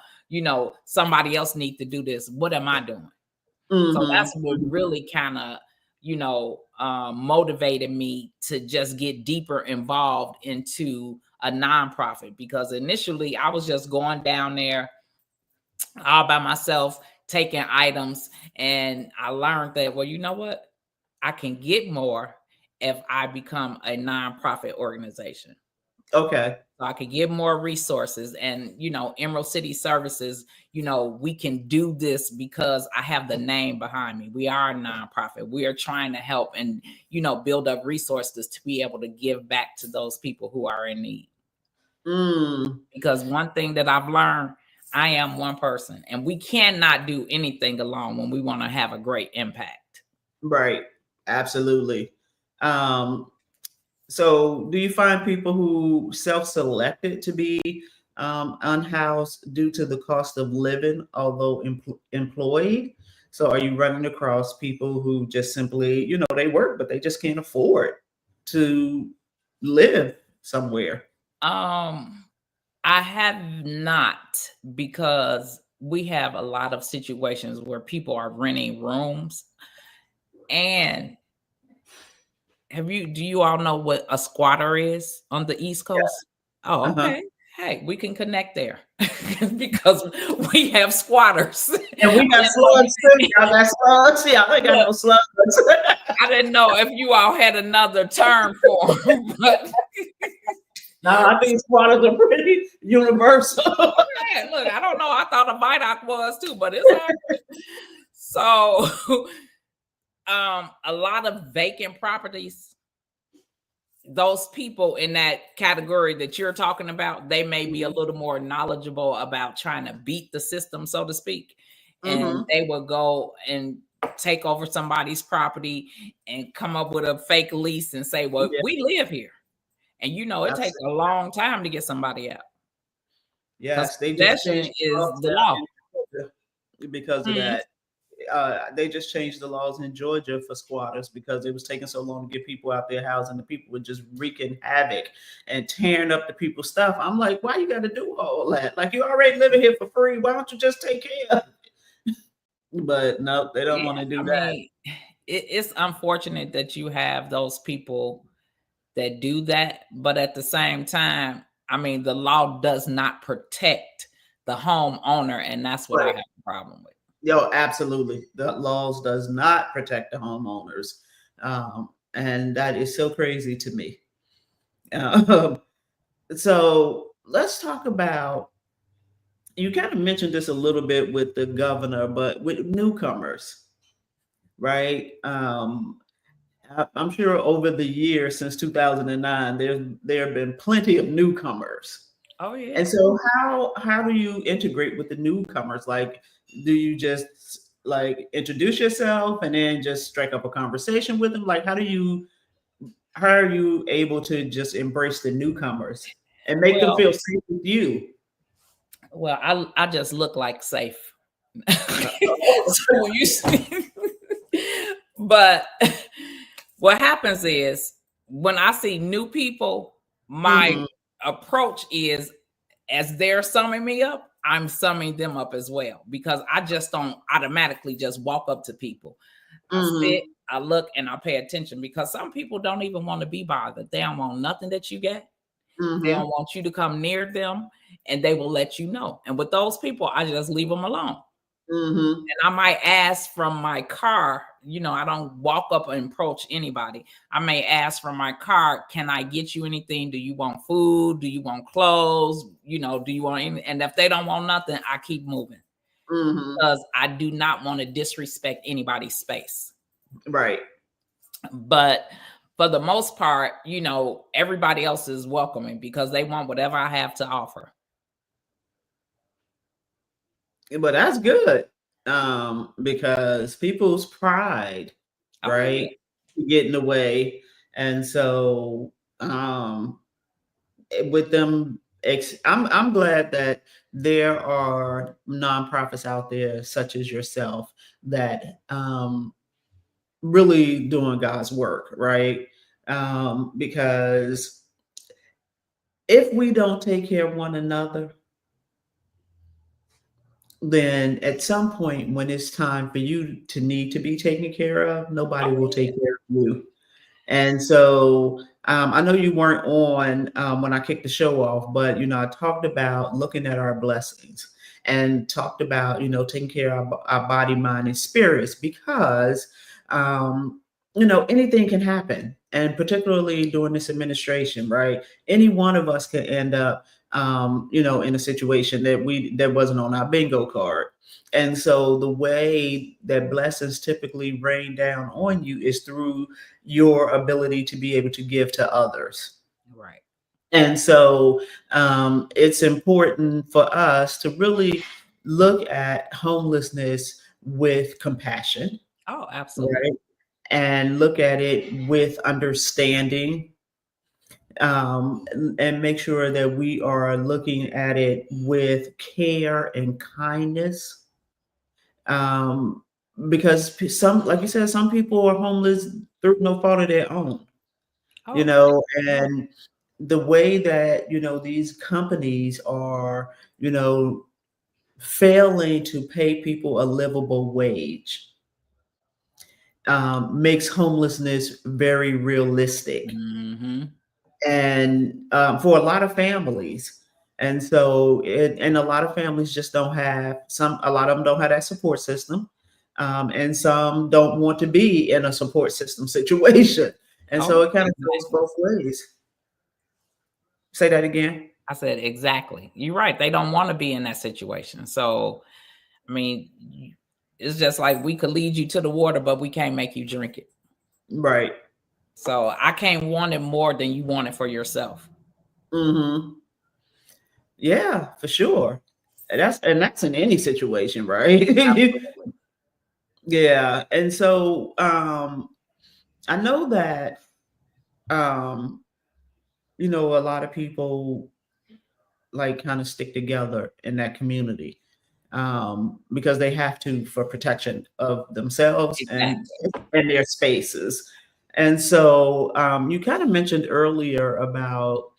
Speaker 2: somebody else need to do this. What am I doing? So that's what
Speaker 1: Mm-hmm.
Speaker 2: really kind of, motivated me to just get deeper involved into a nonprofit, because initially I was just going down there all by myself, taking items. And I learned that, well, you know what? I can get more if I become a nonprofit organization.
Speaker 1: Okay.
Speaker 2: So I could give more resources. And, Emerald City Services, we can do this because I have the name behind me. We are a nonprofit. We are trying to help and, build up resources to be able to give back to those people who are in need.
Speaker 1: Mm.
Speaker 2: Because one thing that I've learned, I am one person and we cannot do anything alone when we want to have a great impact.
Speaker 1: Right. Absolutely. So do you find people who self-selected to be unhoused due to the cost of living, although employed? So are you running across people who just simply, they work, but they just can't afford to live somewhere?
Speaker 2: I have not, because we have a lot of situations where people are renting rooms. And do you all know what a squatter is on the East Coast? Yeah. Oh,
Speaker 1: Uh-huh.
Speaker 2: okay. Hey, we can connect there because we have squatters.
Speaker 1: And we got slugs too. Y'all got slugs? Y'all ain't got no slugs.
Speaker 2: I didn't know if you all had another term for them, but
Speaker 1: no, I think squatters are pretty universal.
Speaker 2: yeah, look, I don't know. I thought a Vidoc was too, but it's all right. So a lot of vacant properties, those people in that category that you're talking about, they may be a little more knowledgeable about trying to beat the system, so to speak. And they will go and take over somebody's property and come up with a fake lease and say, well, we live here. And it takes a long time to get somebody out.
Speaker 1: Yes, they just changed
Speaker 2: the law
Speaker 1: because of that. They just changed the laws in Georgia for squatters because it was taking so long to get people out there housing. The people were just wreaking havoc and tearing up the people's stuff. I'm like, why you got to do all that? Like, you already living here for free. Why don't you just take care of it? But no, they don't want to do that.
Speaker 2: Mean, it's unfortunate that you have those people that do that. But at the same time, I mean, the law does not protect the homeowner. And that's what I have a problem with.
Speaker 1: Yo, absolutely. The laws does not protect the homeowners. And that is so crazy to me. So let's talk about, you kind of mentioned this a little bit with the governor, but with newcomers, right? I'm sure over the years since 2009, there have been plenty of newcomers.
Speaker 2: Oh yeah.
Speaker 1: And so how do you integrate with the newcomers? Like, do you just like introduce yourself and then just strike up a conversation with them? Like, how are you able to just embrace the newcomers and make them feel safe with you?
Speaker 2: Well, I just look like safe. So when you see, but what happens is when I see new people, my approach is, as they're summing me up, I'm summing them up as well, because I just don't automatically just walk up to people. I sit, I look, and I pay attention, because some people don't even want to be bothered. They don't want nothing that you get. They don't want you to come near them, and they will let you know. And with those people, I just leave them alone.
Speaker 1: Mhm.
Speaker 2: And I might ask from my car, I don't walk up and approach anybody. I may ask from my car, can I get you anything? Do you want food? Do you want clothes? Do you want anything? And if they don't want nothing, I keep moving
Speaker 1: Mhm.
Speaker 2: because I do not want to disrespect anybody's space.
Speaker 1: Right.
Speaker 2: But for the most part, everybody else is welcoming because they want whatever I have to offer.
Speaker 1: But that's good. Because people's pride,
Speaker 2: Oh yeah.
Speaker 1: right, get in the way. And so with them I'm glad that there are nonprofits out there such as yourself that really doing God's work, right? Because if we don't take care of one another, then at some point when it's time for you to need to be taken care of, nobody
Speaker 2: Oh
Speaker 1: will
Speaker 2: yeah.
Speaker 1: take care of you. And so I know you weren't on when I kicked the show off, but I talked about looking at our blessings and talked about taking care of our body, mind, and spirits because anything can happen, and particularly during this administration, right? Any one of us could end up in a situation that wasn't on our bingo card. And so the way that blessings typically rain down on you is through your ability to be able to give to others.
Speaker 2: Right.
Speaker 1: And so it's important for us to really look at homelessness with compassion,
Speaker 2: Oh, absolutely.
Speaker 1: right? And look at it with understanding, and make sure that we are looking at it with care and kindness. Um, because some, like you said, some people are homeless through no fault of their own,
Speaker 2: Oh,
Speaker 1: and the way that these companies are failing to pay people a livable wage makes homelessness very realistic,
Speaker 2: mm-hmm.
Speaker 1: and for a lot of families. And so and a lot of families just don't have a lot of them don't have that support system, and some don't want to be in a support system situation, and
Speaker 2: Oh,
Speaker 1: so it kind of goes
Speaker 2: exactly.
Speaker 1: both ways. Say that again.
Speaker 2: I said exactly. You're right. They don't want to be in that situation. So, I mean, it's just like we could lead you to the water, but we can't make you drink it.
Speaker 1: Right.
Speaker 2: So I can't want it more than you want it for yourself.
Speaker 1: Hmm. Yeah, for sure. And that's in any situation, right?
Speaker 2: Absolutely.
Speaker 1: Yeah. And so I know that um, a lot of people like kind of stick together in that community because they have to for protection of themselves
Speaker 2: Exactly.
Speaker 1: and their spaces. And so you kind of mentioned earlier about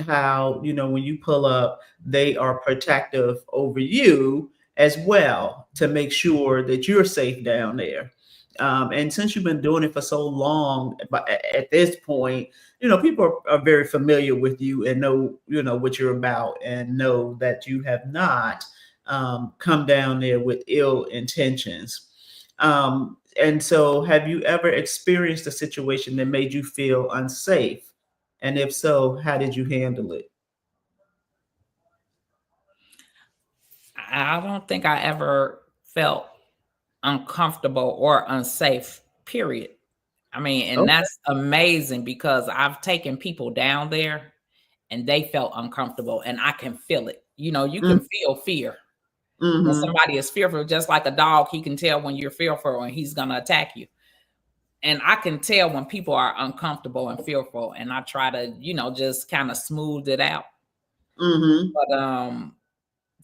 Speaker 1: how when you pull up, they are protective over you as well to make sure that you're safe down there. And since you've been doing it for so long, but at this point, people are very familiar with you and know, what you're about and know that you have not come down there with ill intentions. And so, have you ever experienced a situation that made you feel unsafe? And if so, how did you handle it?
Speaker 2: I don't think I ever felt uncomfortable or unsafe, period. I mean, and
Speaker 1: Okay.
Speaker 2: that's amazing because I've taken people down there and they felt uncomfortable and I can feel it. You can feel fear. When
Speaker 1: Mm-hmm.
Speaker 2: somebody is fearful, just like a dog, he can tell when you're fearful and he's going to attack you. And I can tell when people are uncomfortable and fearful, and I try to, just kind of smooth it out.
Speaker 1: Mm-hmm.
Speaker 2: But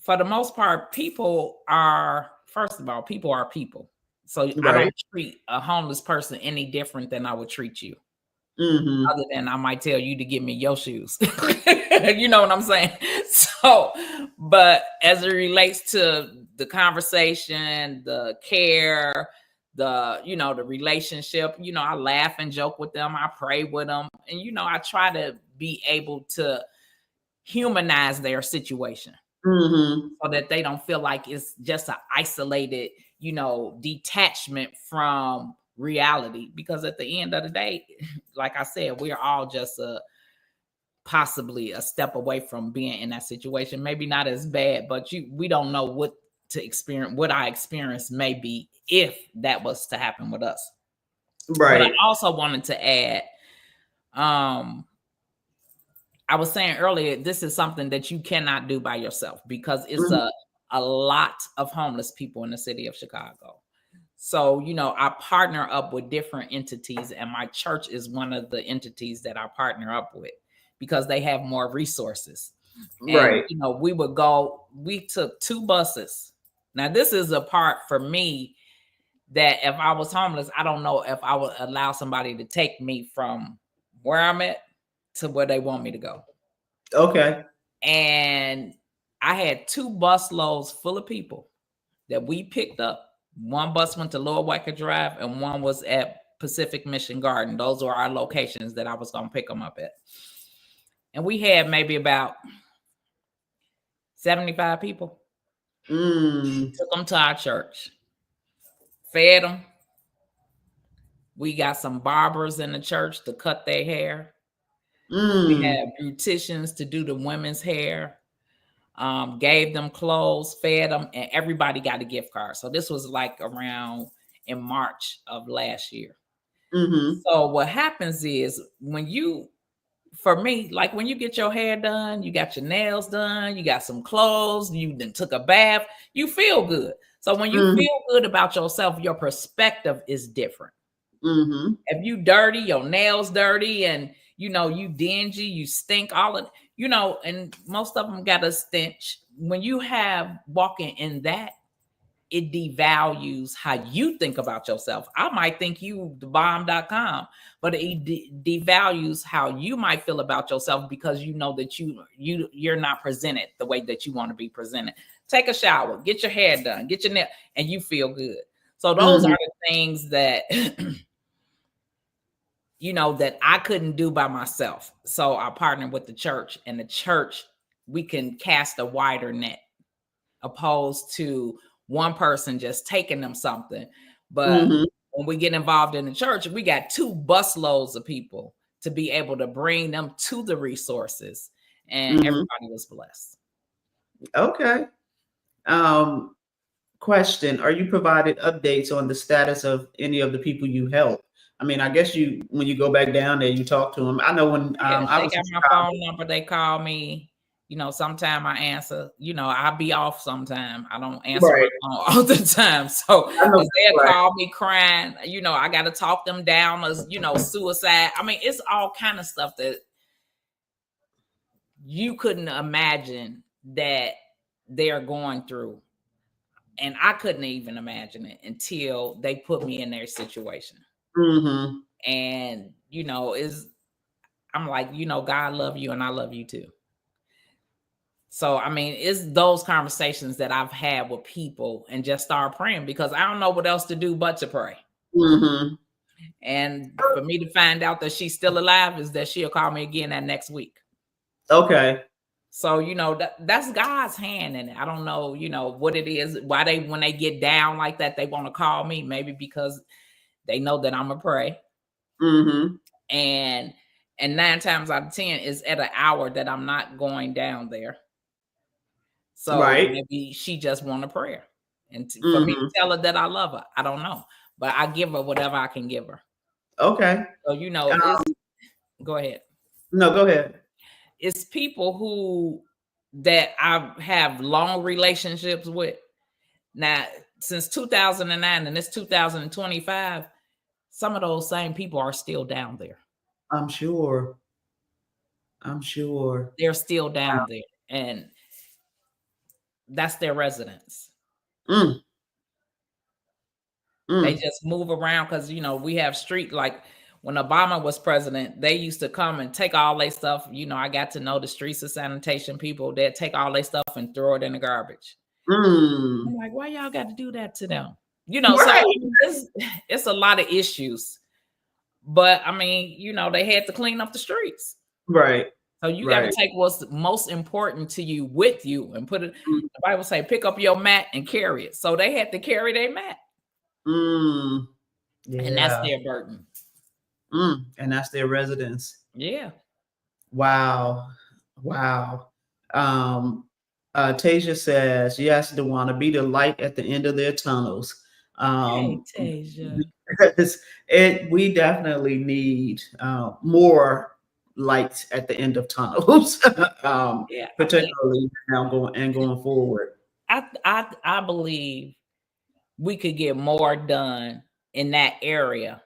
Speaker 2: for the most part, people are, first of all, people are people. So I
Speaker 1: Right.
Speaker 2: don't treat a homeless person any different than I would treat you.
Speaker 1: Mm-hmm.
Speaker 2: Other than I might tell you to give me your shoes. You know what I'm saying? So, but as it relates to the conversation, the care, the relationship, I laugh and joke with them. I pray with them. And, I try to be able to humanize their situation.
Speaker 1: Mhm.
Speaker 2: so that they don't feel like it's just an isolated, detachment from reality. Because at the end of the day, like I said, we're all just possibly a step away from being in that situation. Maybe not as bad, but we don't know what to experience, what our experience may be if that was to happen with us. But I
Speaker 1: Right.
Speaker 2: also wanted to add, I was saying earlier, this is something that you cannot do by yourself because it's
Speaker 1: Mhm.
Speaker 2: a lot of homeless people in the city of Chicago. So, I partner up with different entities, and my church is one of the entities that I partner up with because they have more resources. And,
Speaker 1: Right.
Speaker 2: we took 2 buses. Now, this is a part for me that if I was homeless, I don't know if I would allow somebody to take me from where I'm at to where they want me to go.
Speaker 1: Okay.
Speaker 2: And I had 2 bus loads full of people that we picked up. One bus went to Lower Wacker Drive and one was at Pacific Mission Garden. Those were our locations that I was going to pick them up at. And we had maybe about 75 people. Took them to our church, fed them. We got some barbers in the church to cut their hair. We had beauticians to do the women's hair. Gave them clothes, fed them, and everybody got a gift card. So this was like around in March of last year. So what happens is for me, like when you get your hair done, you got your nails done, you got some clothes, you then took a bath, you feel good. So when you feel good about yourself, your perspective is different. If you dirty, your nails dirty, and you dingy, you stink, all of and most of them got a stench. When you have walking in that, it devalues how you think about yourself. I might think you the bomb.com, but it devalues how you might feel about yourself because you know that you're not presented the way that you want to be presented. Take a shower, get your hair done, get your nail, and you feel good. So those are the things that that I couldn't do by myself. So I partnered with the church, and the church, we can cast a wider net opposed to one person just taking them something. But when we get involved in the church, we got 2 busloads of people to be able to bring them to the resources, and everybody was blessed.
Speaker 1: Okay. Question: are you provided updates on the status of any of the people you help? I mean, I guess when you go back down there, you talk to them. I know when I
Speaker 2: They
Speaker 1: was in
Speaker 2: got my
Speaker 1: Chicago.
Speaker 2: phone number. They call me. Sometime I answer. I'll be off sometime. I don't answer my
Speaker 1: Right.
Speaker 2: phone all the time. So
Speaker 1: I know.
Speaker 2: they'll
Speaker 1: Right.
Speaker 2: call me crying. I got to talk them down as, suicide. I mean, it's all kind of stuff that you couldn't imagine that they're going through. And I couldn't even imagine it until they put me in their situation. And, I'm like, God love you and I love you too. So, I mean, it's those conversations that I've had with people and just start praying because I don't know what else to do but to pray. And for me to find out that she's still alive is that she'll call me again that next week.
Speaker 1: Okay.
Speaker 2: So, that's God's hand in it. I don't know, what it is, why when they get down like that, they want to call me, maybe because they know that I'm a pray. And 9 times out of 10 is at an hour that I'm not going down there. So maybe she just want a prayer. And for me to tell her that I love her, I don't know. But I give her whatever I can give her.
Speaker 1: Okay.
Speaker 2: So, go ahead.
Speaker 1: No, go ahead.
Speaker 2: It's people that I have long relationships with. Now, since 2009 and it's 2025, some of those same people are still down there.
Speaker 1: I'm sure.
Speaker 2: They're still down there. And that's their residence. They just move around because, we have like when Obama was president, they used to come and take all their stuff. I got to know the streets of sanitation people that take all their stuff and throw it in the garbage. I'm like, why y'all got to do that to them?
Speaker 1: Right.
Speaker 2: So it's a lot of issues. But I mean, they had to clean up the streets.
Speaker 1: Right.
Speaker 2: So you got to
Speaker 1: Right.
Speaker 2: take what's most important to you with you and put it.
Speaker 1: Mm,
Speaker 2: The Bible say, pick up your mat and carry it. So they had to carry their mat,
Speaker 1: mm,
Speaker 2: and that's
Speaker 1: yeah.
Speaker 2: their burden.
Speaker 1: And that's their residence.
Speaker 2: Yeah.
Speaker 1: Wow. Wow. Um, Tasia says, yes, Dewana, be the light at the end of their tunnels.
Speaker 2: Hey,
Speaker 1: Um,
Speaker 2: Tasia.
Speaker 1: because we definitely need more lights at the end of tunnels,
Speaker 2: Yeah. I mean,
Speaker 1: particularly now going forward.
Speaker 2: I believe we could get more done in that area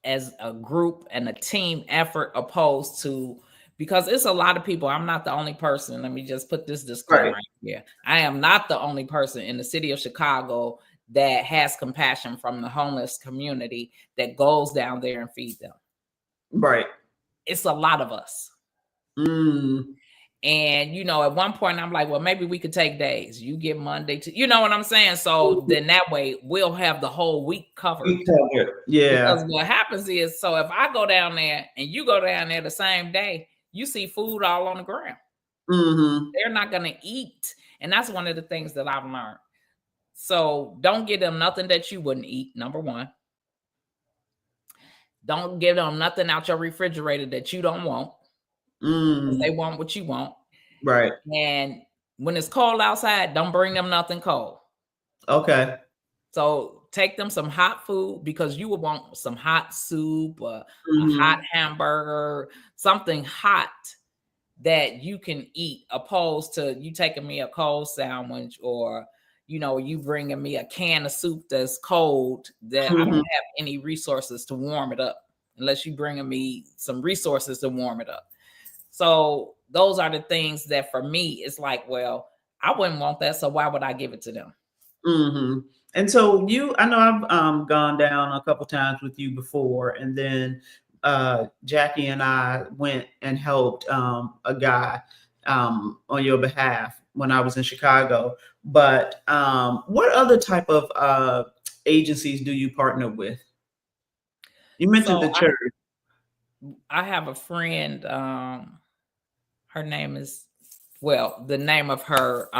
Speaker 2: as a group and a team effort opposed to, because it's a lot of people. I'm not the only person. Let me just put this disclaimer
Speaker 1: Right.
Speaker 2: right here. I am not the only person in the city of Chicago that has compassion from the homeless community that goes down there and feed them.
Speaker 1: Right.
Speaker 2: It's a lot of us.
Speaker 1: Mm.
Speaker 2: And at one point I'm like, well, maybe we could take days. You get Monday to, you know what I'm saying? So then that way we'll have the whole week covered.
Speaker 1: Yeah.
Speaker 2: Because what happens is, so if I go down there and you go down there the same day, you see food all on the ground.
Speaker 1: Mm-hmm.
Speaker 2: They're not going to eat. And that's one of the things that I've learned. So don't give them nothing that you wouldn't eat, number one. Don't give them nothing out your refrigerator that you don't want. They want what you want.
Speaker 1: Right.
Speaker 2: And when it's cold outside, don't bring them nothing cold.
Speaker 1: Okay.
Speaker 2: So take them some hot food, because you would want some hot soup, a hot hamburger, something hot that you can eat, opposed to you taking me a cold sandwich, or you bringing me a can of soup that's cold that I don't have any resources to warm it up, unless you bringing me some resources to warm it up. So those are the things that for me, it's like, well, I wouldn't want that, so why would I give it to them?
Speaker 1: Mm-hmm. And so I know I've gone down a couple times with you before, and then Jackie and I went and helped a guy on your behalf when I was in Chicago. But what other type of agencies do you partner with? You mentioned
Speaker 2: So
Speaker 1: the church.
Speaker 2: I have a friend, her name is, well, the name of her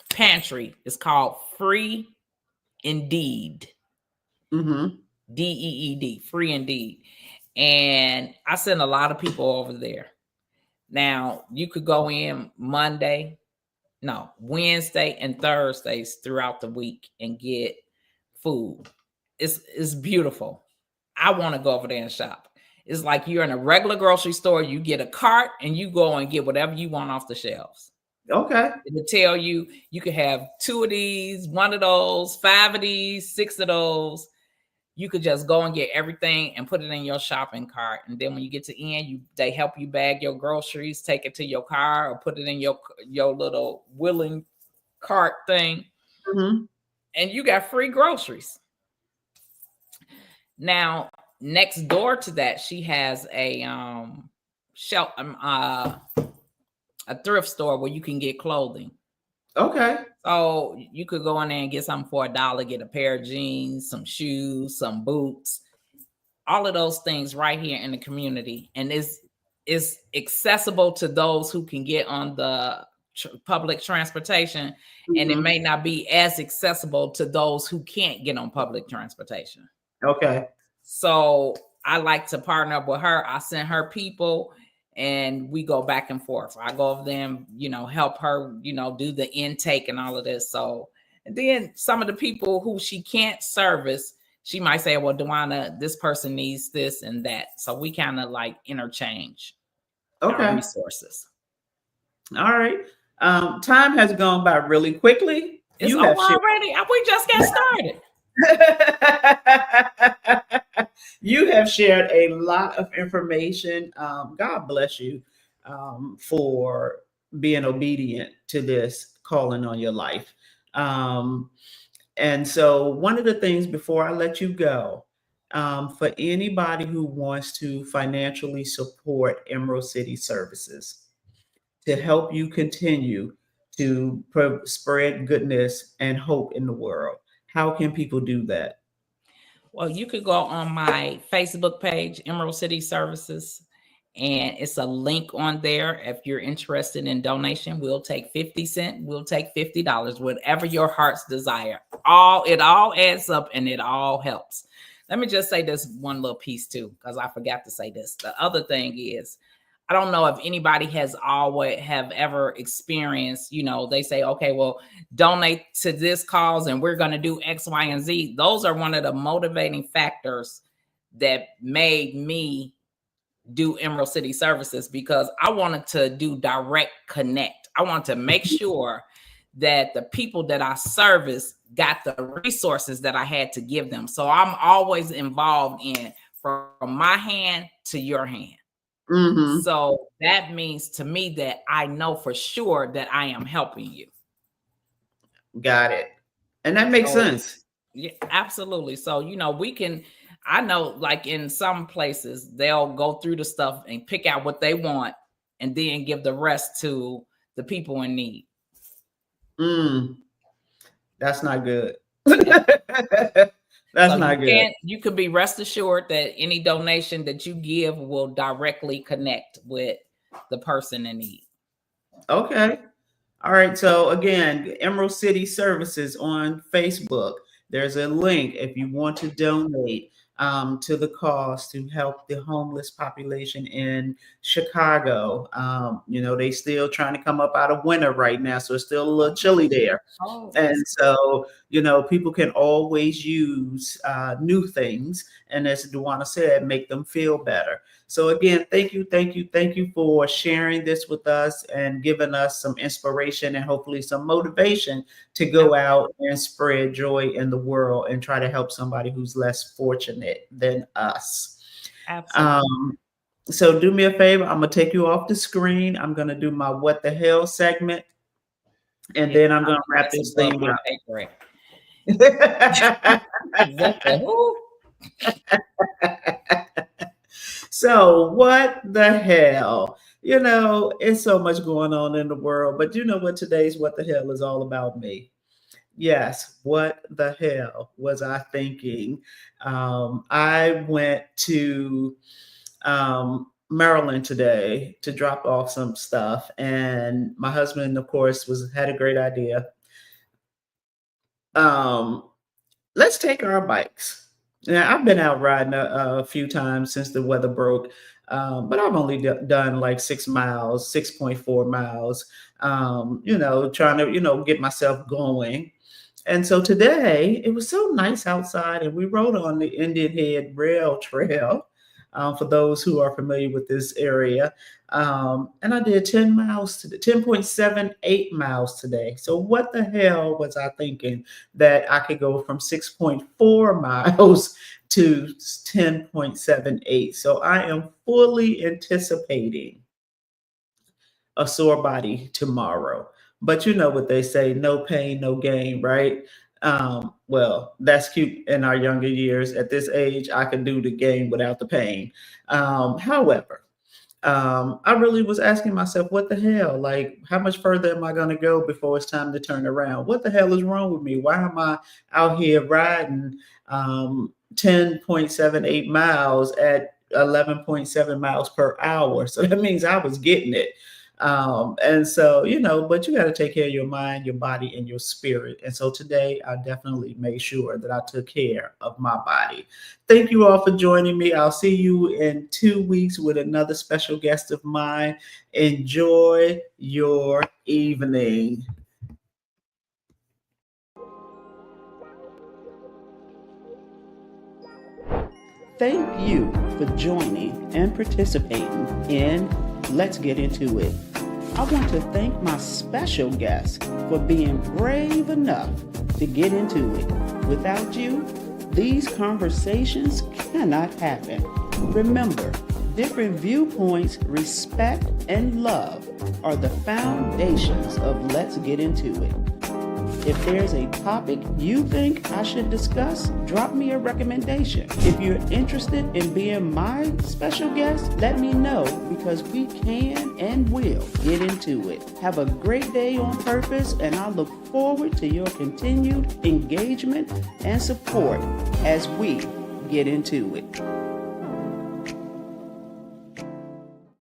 Speaker 2: pantry is called Free Indeed.
Speaker 1: Mm-hmm.
Speaker 2: DEED, Free Indeed. And I send a lot of people over there. Now, you could go in Wednesday and Thursdays throughout the week and get food. It's beautiful. I want to go over there and shop. It's like you're in a regular grocery store. You get a cart and you go and get whatever you want off the shelves.
Speaker 1: Okay.
Speaker 2: It'll tell you could have 2 of these, 1 of those, 5 of these, 6 of those. You could just go and get everything and put it in your shopping cart. And then when you get to end, they help you bag your groceries, take it to your car, or put it in your little willing cart thing.
Speaker 1: Mm-hmm.
Speaker 2: And you got free groceries. Now, next door to that, she has a thrift store where you can get clothing.
Speaker 1: Okay.
Speaker 2: So you could go in there and get something for $1, get a pair of jeans, some shoes, some boots, all of those things right here in the community. And is accessible to those who can get on the public transportation. Mm-hmm. And it may not be as accessible to those who can't get on public transportation.
Speaker 1: Okay.
Speaker 2: So I like to partner up with her. I send her people and we go back and forth. I go over there and, help her, do the intake and all of this. So, and then some of the people who she can't service, she might say, well, Dewana, this person needs this and that. So we kind of like interchange our resources.
Speaker 1: All right. Time has gone by really quickly.
Speaker 2: It's over already. We just got started.
Speaker 1: You have shared a lot of information. God bless you for being obedient to this calling on your life. And so one of the things before I let you go, for anybody who wants to financially support Emerald City Services to help you continue to spread goodness and hope in the world, how can people do that?
Speaker 2: Well, you could go on my Facebook page, Emerald City Services, and it's a link on there. If you're interested in donation, we'll take 50 cents, we'll take $50, whatever your heart's desire. It all adds up and it all helps. Let me just say this one little piece too, because I forgot to say this. The other thing is, I don't know if anybody have ever experienced, they say, okay, well, donate to this cause and we're going to do X, Y, and Z. Those are one of the motivating factors that made me do Emerald City Services, because I wanted to do direct connect. I want to make sure that the people that I service got the resources that I had to give them. So I'm always involved in from my hand to your hand.
Speaker 1: Mm-hmm.
Speaker 2: So that means to me that I know for sure that I am helping you.
Speaker 1: Got it. And that makes sense.
Speaker 2: Yeah, absolutely. So, I know like in some places they'll go through the stuff and pick out what they want and then give the rest to the people in need.
Speaker 1: That's not good.
Speaker 2: That's
Speaker 1: not good.
Speaker 2: You could be rest assured that any donation that you give will directly connect with the person in need.
Speaker 1: Okay. All right. So again, Emerald City Services on Facebook. There's a link if you want to donate to the cause to help the homeless population in Chicago. They still trying to come up out of winter right now, so it's still a little chilly there. And so, people can always use new things. And as Duana said, make them feel better. So again, thank you for sharing this with us and giving us some inspiration and hopefully some motivation to go out and spread joy in the world and try to help somebody who's less fortunate than us.
Speaker 2: Absolutely.
Speaker 1: So do me a favor. I'm going to take you off the screen. I'm going to do my what the hell segment. And then I'm going to wrap this thing up. So what the hell? It's so much going on in the world, but you know what today's what the hell is all about me. Yes, what the hell was I thinking? I went to Maryland today to drop off some stuff, and my husband, of course, had a great idea. Let's take our bikes. Now, I've been out riding a few times since the weather broke, but I've only done like 6 miles, 6.4 miles, trying to, get myself going. And so today it was so nice outside, and we rode on the Indian Head Rail Trail, for those who are familiar with this area. And I did 10 miles today, 10.78 miles today. So what the hell was I thinking that I could go from 6.4 miles to 10.78? So I am fully anticipating a sore body tomorrow. But you know what they say, no pain, no gain, right? Well, that's cute in our younger years. At this age, I can do the game without the pain. However, I really was asking myself, what the hell? Like, how much further am I going to go before it's time to turn around? What the hell is wrong with me? Why am I out here riding 10.78 miles at 11.7 miles per hour? So that means I was getting it. And so, but you got to take care of your mind, your body, and your spirit. And so today I definitely made sure that I took care of my body. Thank you all for joining me. I'll see you in 2 weeks with another special guest of mine. Enjoy your evening. Thank you for joining and participating in Let's Get Into It. I want to thank my special guest for being brave enough to get into it. Without you, these conversations cannot happen. Remember, different viewpoints, respect, and love are the foundations of Let's Get Into It. If there's a topic you think I should discuss, drop me a recommendation. If you're interested in being my special guest, let me know, because we can and will get into it. Have a great day on purpose, and I look forward to your continued engagement and support as we get into it.